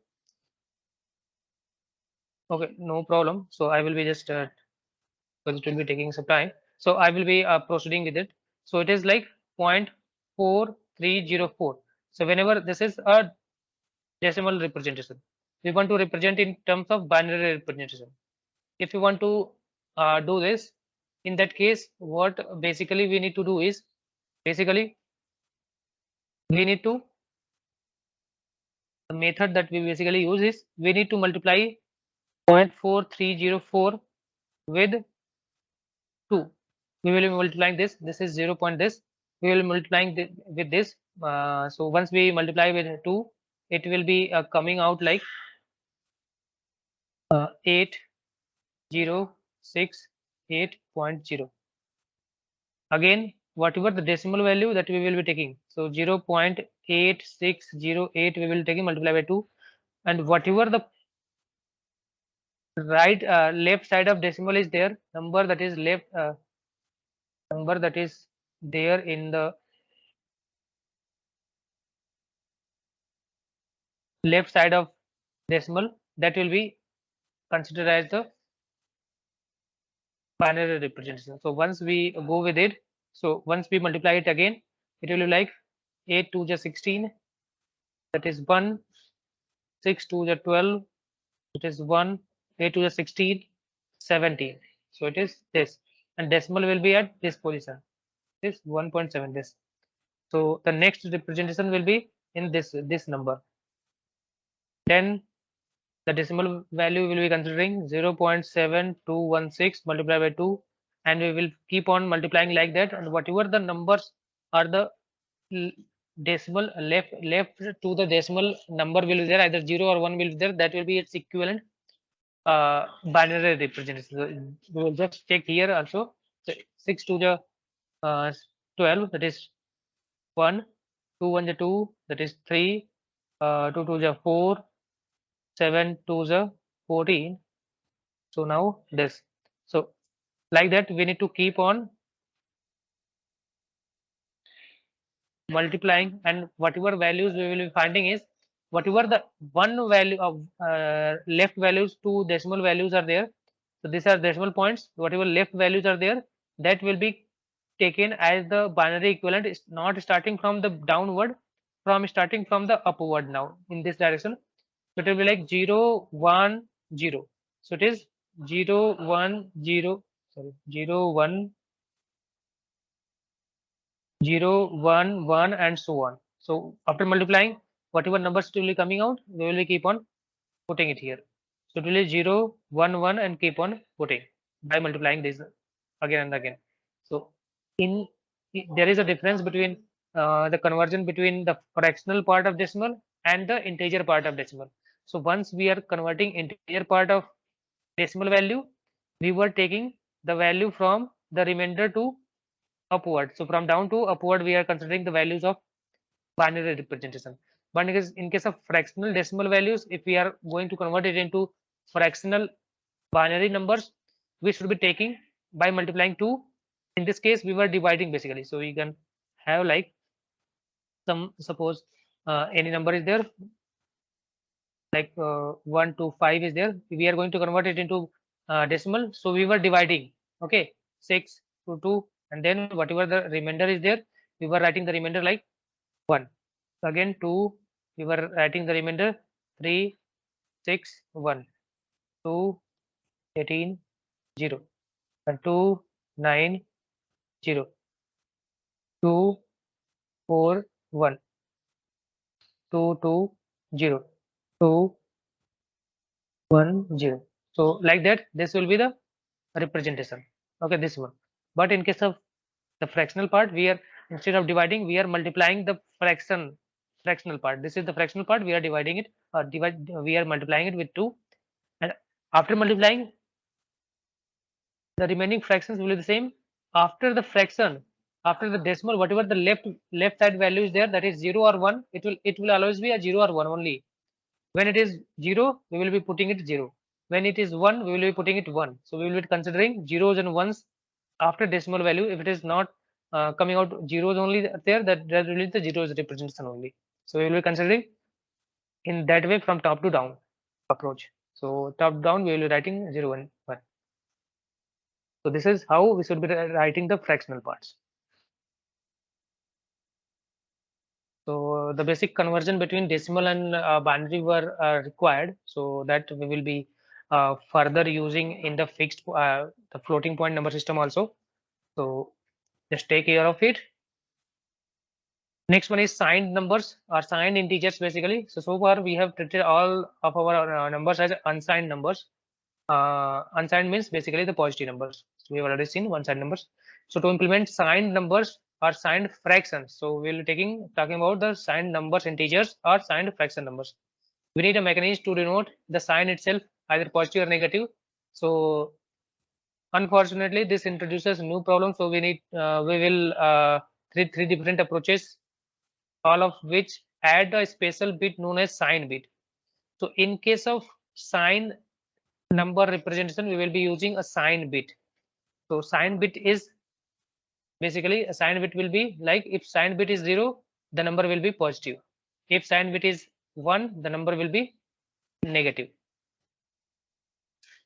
Okay, no problem. So I will be just because it will be taking some time. So I will be proceeding with it. So it is like 0.4304. So whenever this is a decimal representation, we want to represent in terms of binary representation. If you want to do this, in that case, what basically we need to do is basically we need to the method that we basically use is we need to multiply 0.4304 with 2. We will be multiplying this. This is 0 point this. We will be multiplying with this. So once we multiply with 2, it will be coming out like 8068.0. Again, whatever the decimal value that we will be taking. So 0.8608 we will take multiply by 2, and whatever the right left side of decimal is there, number that is there in the left side of decimal, that will be considered as the binary representation. So once we go with it, so once we multiply it again, it will be like 8 to the 16, that is 1, 6 to the 12, it is 1, 8 to the 16, 17. So it is this, and decimal will be at this position, this 1.7 this. So the next representation will be in this number. Then the decimal value will be considering 0.7216 multiplied by 2, and we will keep on multiplying like that, and whatever the numbers are the decimal left to the decimal number will be there, either 0 or 1 will be there, that will be its equivalent binary representation. So we will just check here also. So 6 to the 12, that is 1, 2 1 the 2, that is 3, 2 to the 4, 7 to the 14. So now this. So like that we need to keep on multiplying, and whatever values we will be finding is whatever the one value of left values to decimal values are there. So these are decimal points. Whatever left values are there, that will be taken as the binary equivalent. Is not starting from the downward, from starting from the upward now in this direction. So it will be like 0 1 0. So it is 0 1 0, sorry, 0 1 0 1 1 and so on. So after multiplying, whatever numbers will be coming out, we will keep on putting it here. So it will be 0 1 1 and keep on putting by multiplying this again and again. So in there is a difference between the conversion between the fractional part of decimal and the integer part of decimal. So once we are converting integer part of decimal value, we were taking the value from the remainder to upward. So from down to upward, we are considering the values of binary representation. But in case of fractional decimal values, if we are going to convert it into fractional binary numbers, we should be taking by multiplying 2. In this case, we were dividing basically. So we can have like some, suppose any number is there, like 1 to 5 is there. We are going to convert it into decimal. So we were dividing, okay, 6 to 2, and then whatever the remainder is there, we were writing the remainder like 1. So again 2, we were writing the remainder 3, 6, 1, 2, 18, 0, and 2, 9, 0, 2, 4, 1, 2, 2, 0, 2, 1, 0. So like that, this will be the representation. Okay, this one. But in case of the fractional part, we are, instead of dividing, we are multiplying the fractional part. This is the fractional part, we are dividing it, or we are multiplying it with 2, and after multiplying, The remaining fractions will be the same. After the fraction, after the decimal, whatever the left side value is there, that is 0 or 1, it will always be a 0 or 1 only. When it is 0, we will be putting it 0. When it is 1, we will be putting it 1. So we will be considering zeros and ones after decimal value. If it is not coming out zeros only there, that will be the zeros representation only. So we will be considering in that way from top to down approach. So top down, we will be writing 0 and 1. So this is how we should be writing the fractional parts. So the basic conversion between decimal and binary were required, so that we will be further using in the the floating point number system also. So just take care of it. Next one is signed numbers or signed integers basically. So far we have treated all of our numbers as unsigned numbers. Unsigned means basically the positive numbers. So we have already seen one-signed numbers. So to implement signed numbers or signed fractions, so we'll be talking about the signed numbers, integers or signed fraction numbers. We need a mechanism to denote the sign itself, either positive or negative. So unfortunately, this introduces new problems. So we will three different approaches, all of which add a special bit known as sign bit. So in case of sign number representation, we will be using a sign bit. So sign bit is basically a sign bit will be like if sign bit is 0, the number will be positive. If sign bit is 1, the number will be negative.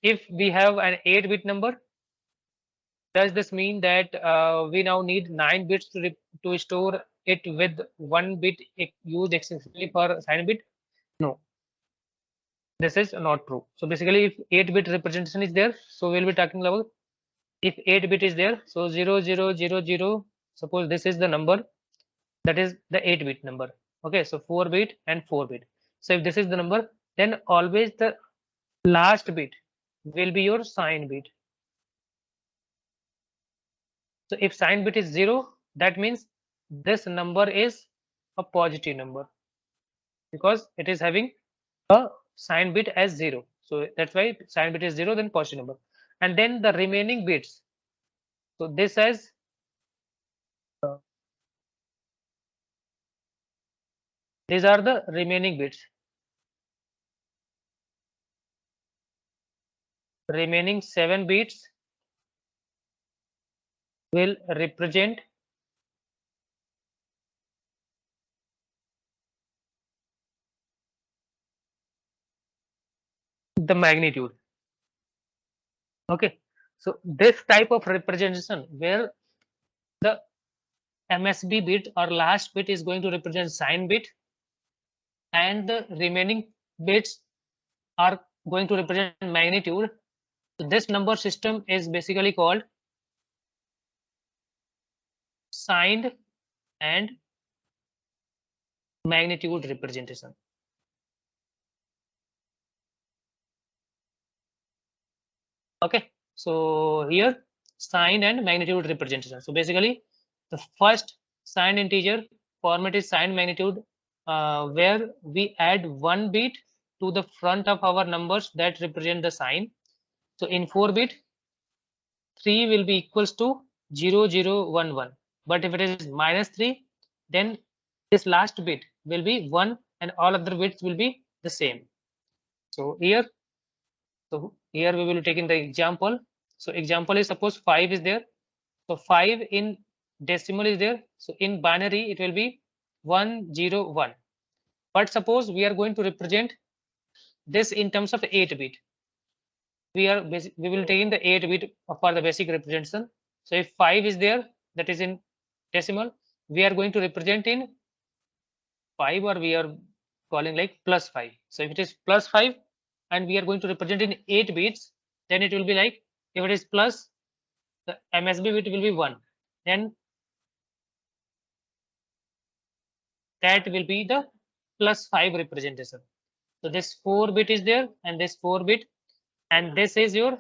If we have an 8-bit number, does this mean that we now need 9 bits to store it with 1 bit used excessively for sign bit? No, this is not true. So basically, if 8-bit representation is there, so we'll be talking about if 8-bit is there, so 0000, suppose this is the number, that is the 8-bit number. Okay, so 4-bit and 4-bit. So if this is the number, then always the last bit will be your sign bit. So if sign bit is 0, that means this number is a positive number because it is having a sign bit as 0. So that's why sign bit is 0, then positive number. And then the remaining bits. So this as these are the remaining bits. Remaining 7 bits will represent the magnitude. Okay, so this type of representation where the MSB bit or last bit is going to represent sign bit and the remaining bits are going to represent magnitude. So this number system is basically called signed and magnitude representation. Okay, so here signed and magnitude representation. So basically the first signed integer format is signed magnitude, where we add 1 bit to the front of our numbers that represent the sign. So in 4-bit, 3 will be equals to 0011. But if it is -3, then this last bit will be 1 and all other bits will be the same. So here we will take in the example. So example is suppose 5 is there. So 5 in decimal is there. So in binary it will be 101. But suppose we are going to represent this in terms of 8-bit. We will take in the 8-bit for the basic representation. So if 5 is there, that is in decimal, we are going to represent in 5, or we are calling like +5. So if it is +5 and we are going to represent in 8 bits, then it will be like if it is plus, the MSB bit will be 1. Then that will be the +5 representation. So this 4-bit is there and this 4-bit, and this is your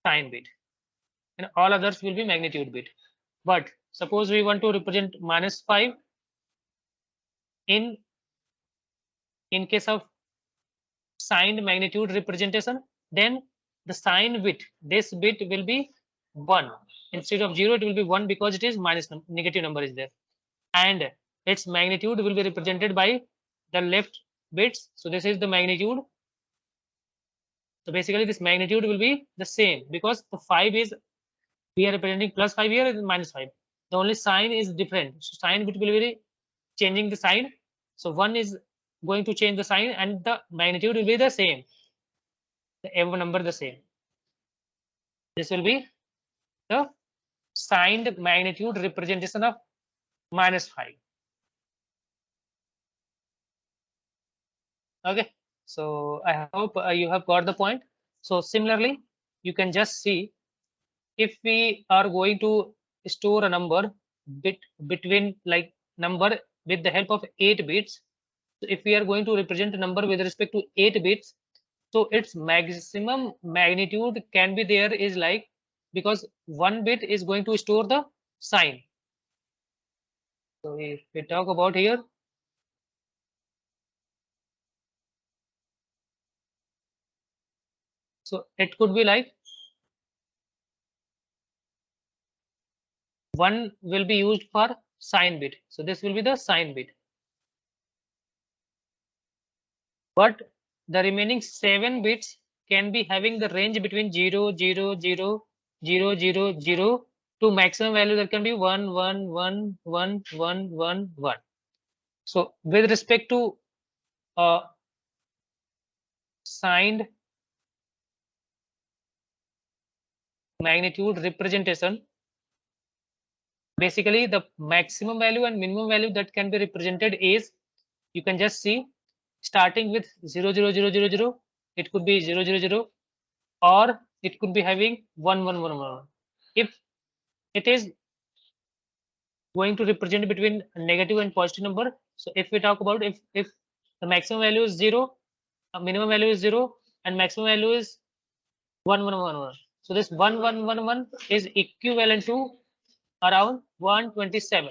sign bit, and all others will be magnitude bit. But suppose we want to represent -5 in case of signed magnitude representation, then the sign bit, this bit will be 1. Instead of 0, it will be 1 because it is negative number is there. And its magnitude will be represented by the left bits. So this is the magnitude. So basically this magnitude will be the same because the 5 is, we are representing plus 5 here, is minus 5. The only sign is different. So sign bit will be changing the sign. So 1 is going to change the sign and the magnitude will be the same. The every number the same. This will be the signed magnitude representation of minus 5. Okay, so I hope you have got the point. So similarly, you can just see if we are going to store a number between like number with the help of 8 bits. So if we are going to represent a number with respect to 8 bits, so its maximum magnitude can be there is like, because 1 bit is going to store the sign. So if we talk about here, so it could be like 1 will be used for sign bit. So this will be the sign bit. But the remaining 7 bits can be having the range between 0, 0, 0, 0, 0, 0 to maximum value that can be 1, 1, 1, 1, 1, 1, 1. So with respect to signed magnitude representation, basically the maximum value and minimum value that can be represented is, you can just see, starting with 0, 0, 0, 0, 0, it could be 0, 0, 0, or it could be having 1, 1, 1, 1. If it is going to represent between negative and positive number, so if we talk about, if the maximum value is 0, minimum value is 0, and maximum value is 1, 1, 1, 1. So this 1, 1, 1, 1 is equivalent to around 127.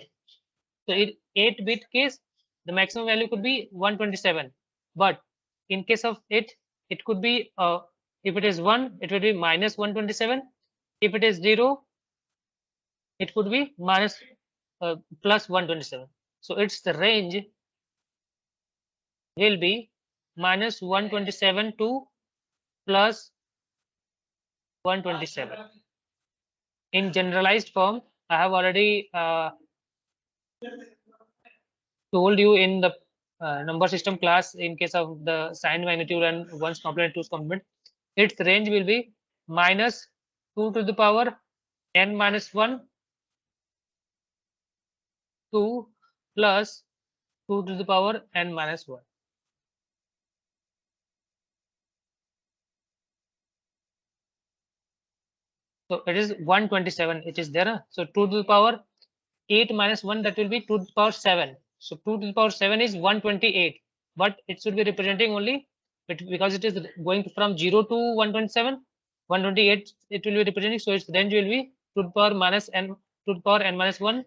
So in 8-bit case, the maximum value could be 127. But in case of it could be, if it is 1, it will be minus 127. If it is 0, it could be minus plus 127. So its the range will be minus 127 to plus 127. In generalized form, I have already told you in the number system class, in case of the sign magnitude and 1's complement, 2's complement, its range will be minus 2 to the power n minus 1 to plus 2 to the power n minus 1. So it is 127, it is there. So 2 to the power 8 minus 1, that will be 2 to the power 7. So 2 to the power 7 is 128, but it should be representing only, because it is going from 0 to 127, 128 it will be representing. So its range will be 2 to the power minus n, 2 to the power n minus 1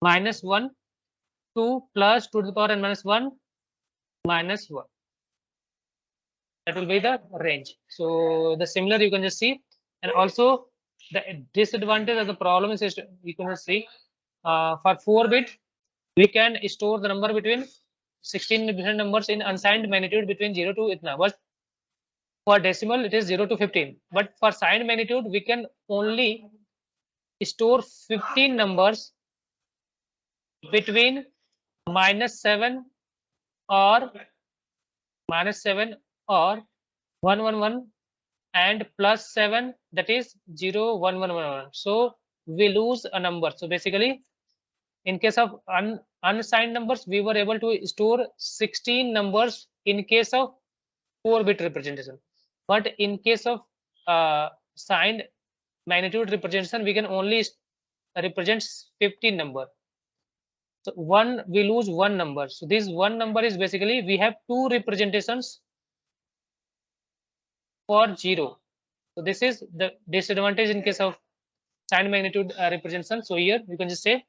minus 1 to plus 2 to the power n minus 1 minus 1. That will be the range. So the similar you can just see, and also the disadvantage of the problem is you can just see, for 4-bit we can store the number between 16 different numbers in unsigned magnitude between 0 to itna, but for decimal it is 0 to 15. But for signed magnitude we can only store 15 numbers between -7 or -7 or 111 and +7, that is 0, 1, 1, 1, 1. So we lose a number. So basically, in case of unsigned numbers, we were able to store 16 numbers in case of 4-bit representation. But in case of signed magnitude representation, we can only represent 15 number. So we lose one number. So this one number is basically, we have 2 representations for 0. So this is the disadvantage in case of signed magnitude representation. So here you can just say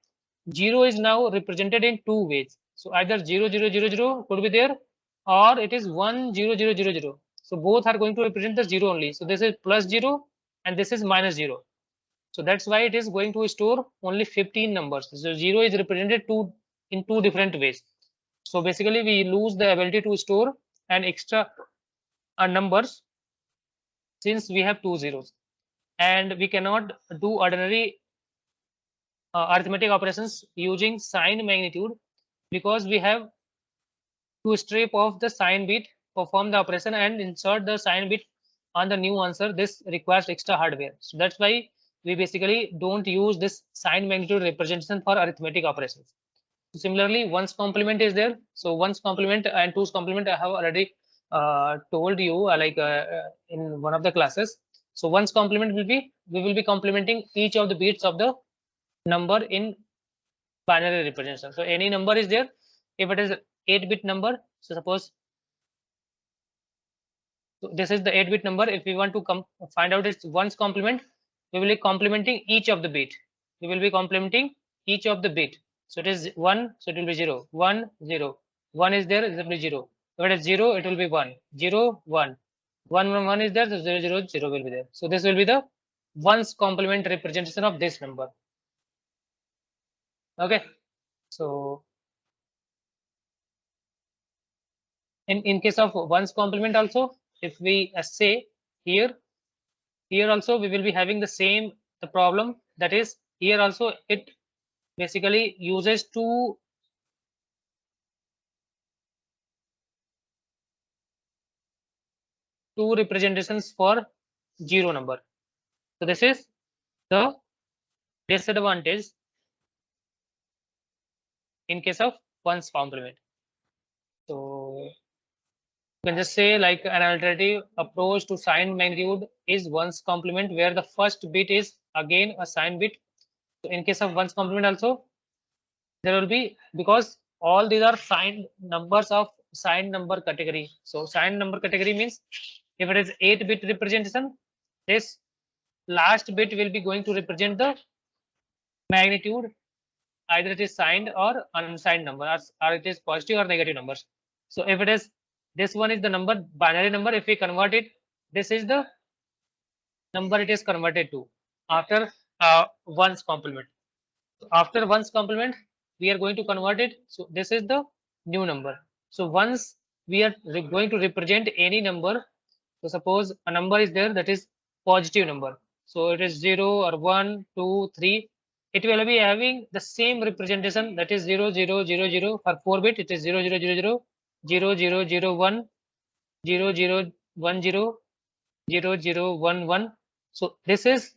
0 is now represented in 2 ways. So either 0, 0, 0, 0 could be there, or it is 1, 0, 0, 0, 0. So both are going to represent the 0 only. So this is plus 0 and this is minus 0. So that's why it is going to store only 15 numbers. So 0 is represented in two different ways. So basically we lose the ability to store an extra numbers since we have two zeros, and we cannot do ordinary arithmetic operations using sign magnitude because we have to strip off the sign bit, perform the operation and insert the sign bit on the new answer. This requires extra hardware. So that's why we basically don't use this sign magnitude representation for arithmetic operations. Similarly, 1's complement is there. So 1's complement and 2's complement I have already told you in one of the classes. So 1's complement will be, we will be complementing each of the bits of the number in binary representation. So any number is there. If it is 8-bit number, so suppose so this is the 8-bit number. If we want to find out its 1's complement, we will be complementing each of the bit. We will be complementing each of the bit. So it is 1, so it will be 0, 1, 0. 1 is there, it will be 0. If it is 0, it will be 1, 0, 1. 1, 1, 1 is there, so 0, 0, 0 will be there. So this will be the 1's complement representation of this number. Okay. So in case of 1's complement also, if we say here also we will be having the problem, that is here also it basically uses two representations for 0 number. So this is the disadvantage in case of 1's complement. So you can just say like an alternative approach to sign magnitude is 1's complement, where the first bit is again a sign bit. So in case of 1's complement also, there will be, because all these are signed numbers of signed number category. So signed number category means if it is 8-bit representation, this last bit will be going to represent the magnitude, either it is signed or unsigned number, or it is positive or negative numbers. So if it is, this one is the number, binary number, if we convert it, this is the number it is converted to after 1's complement. After 1's complement, we are going to convert it. So this is the new number. So once we are going to represent any number, so suppose a number is there that is positive number. So it is 0 or 1, 2, 3. It will be having the same representation, that is 0, 0, 0, 0. For 4-bit, it is 0, 0, 0, 0, 0, 0, 0, 1, 0, 0, 1, 0, 0, 0, 1, 1. So this is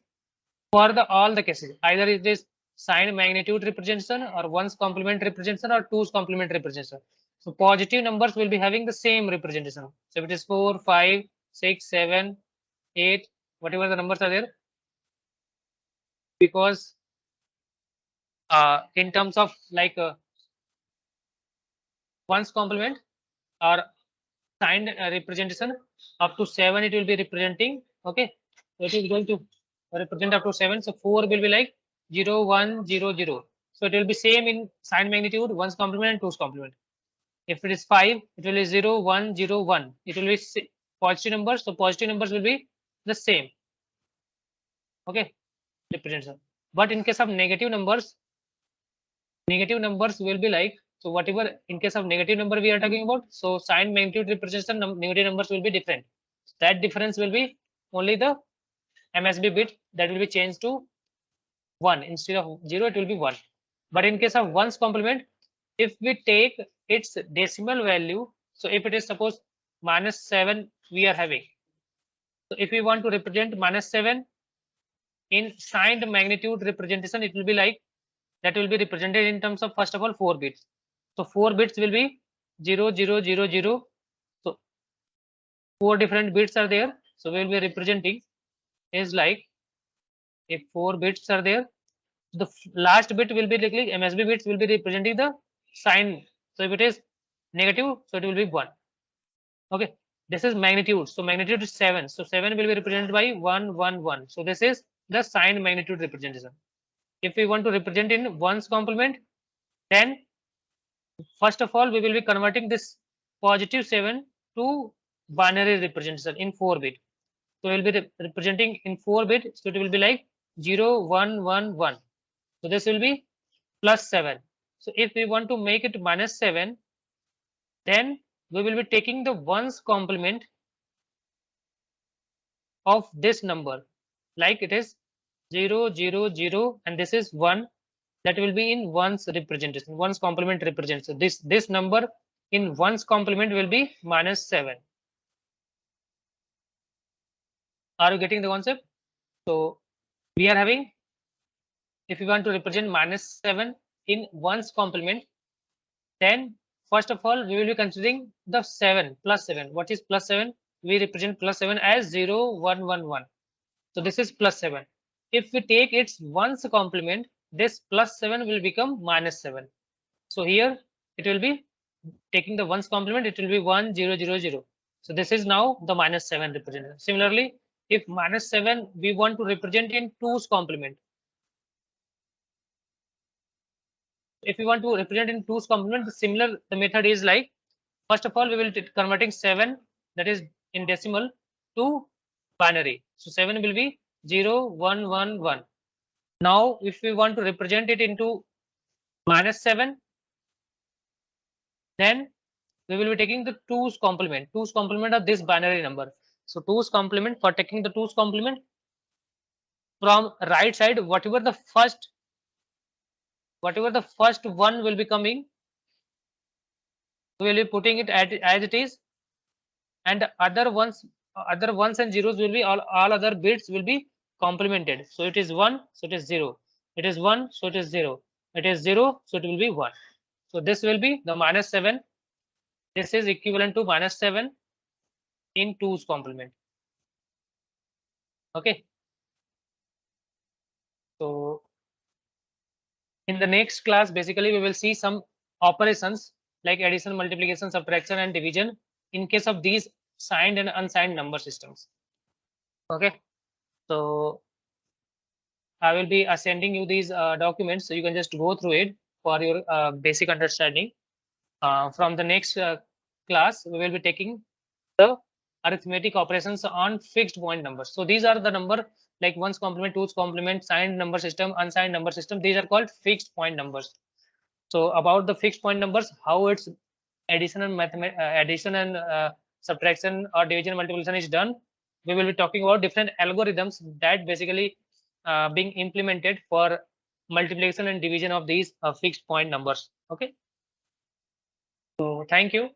for all the cases, either it is sign magnitude representation or 1's complement representation or 2's complement representation. So positive numbers will be having the same representation. So if it is 4, 5, 6, 7, 8, whatever the numbers are there, because in terms of like 1's complement or signed representation, up to 7 it will be representing. Okay, so it is going to represent up to 7. So 4 will be like 0, 1, 0, 0. So it will be same in sign magnitude, 1's complement and 2's complement. If it is 5, it will be 0, 1, 0, 1. It will be positive numbers. So positive numbers will be the same. Okay, representation. But in case of negative numbers will be like, so whatever in case of negative number we are talking about, so sign magnitude representation negative numbers will be different. That difference will be only the MSB bit, that will be changed to 1 instead of 0, it will be 1. But in case of 1's complement, if we take its decimal value, so if it is suppose -7 we are having, so if we want to represent -7 in signed magnitude representation, it will be like, that will be represented in terms of first of all 4 bits. So 4 bits will be 0, 0, 0, 0. So 4 different bits are there. So we will be representing is like, if 4 bits are there, the last bit will be like MSB bits will be representing the sign. So if it is negative, so it will be 1. Okay, this is magnitude. So magnitude is 7. So 7 will be represented by 1, 1, 1. So this is the sign magnitude representation. If we want to represent in 1's complement, then first of all we will be converting this positive 7 to binary representation in 4-bit. So we'll be representing in 4-bit. So it will be like 0, 1, 1, 1. So this will be plus 7. So if we want to make it minus 7, then we will be taking the ones complement of this number, like it is 0, 0, 0, and this is 1. That will be in ones representation, ones complement representation. This number in ones complement will be minus 7. Are you getting the concept? So we are having, if we want to represent minus 7 in ones complement, then first of all we will be considering the 7 plus 7. What is plus 7? We represent plus 7 as 0, 1, 1, 1. So this is plus 7. If we take its ones complement, this plus 7 will become minus 7. So here it will be taking the ones complement, it will be 1, 0, 0, 0. So this is now the minus 7 represented. Similarly, if minus 7 we want to represent in 2's complement. If we want to represent in 2's complement, the method is like, first of all we will converting 7, that is in decimal, to binary. So 7 will be 0, 1, 1, 1. Now if we want to represent it into minus 7, then we will be taking the 2's complement. 2's complement of this binary number. So 2's complement, for taking the 2's complement, from right side, whatever the first one will be coming, we will be putting it as it is, and other ones and zeros will be, all other bits will be complemented. So it is 1, so it is 0. It is 1, so it is 0. It is 0, so it will be 1. So this will be the minus 7. This is equivalent to minus 7 in 2's complement. Okay. So in the next class, basically we will see some operations like addition, multiplication, subtraction, and division in case of these signed and unsigned number systems. Okay. So I will be sending you these documents, so you can just go through it for your basic understanding. From the next class, we will be taking the arithmetic operations on fixed point numbers. So these are the number like ones complement, twos complement, signed number system, unsigned number system. These are called fixed point numbers. So about the fixed point numbers, how its addition and subtraction or division multiplication is done, we will be talking about different algorithms that basically being implemented for multiplication and division of these fixed point numbers. Okay. So thank you.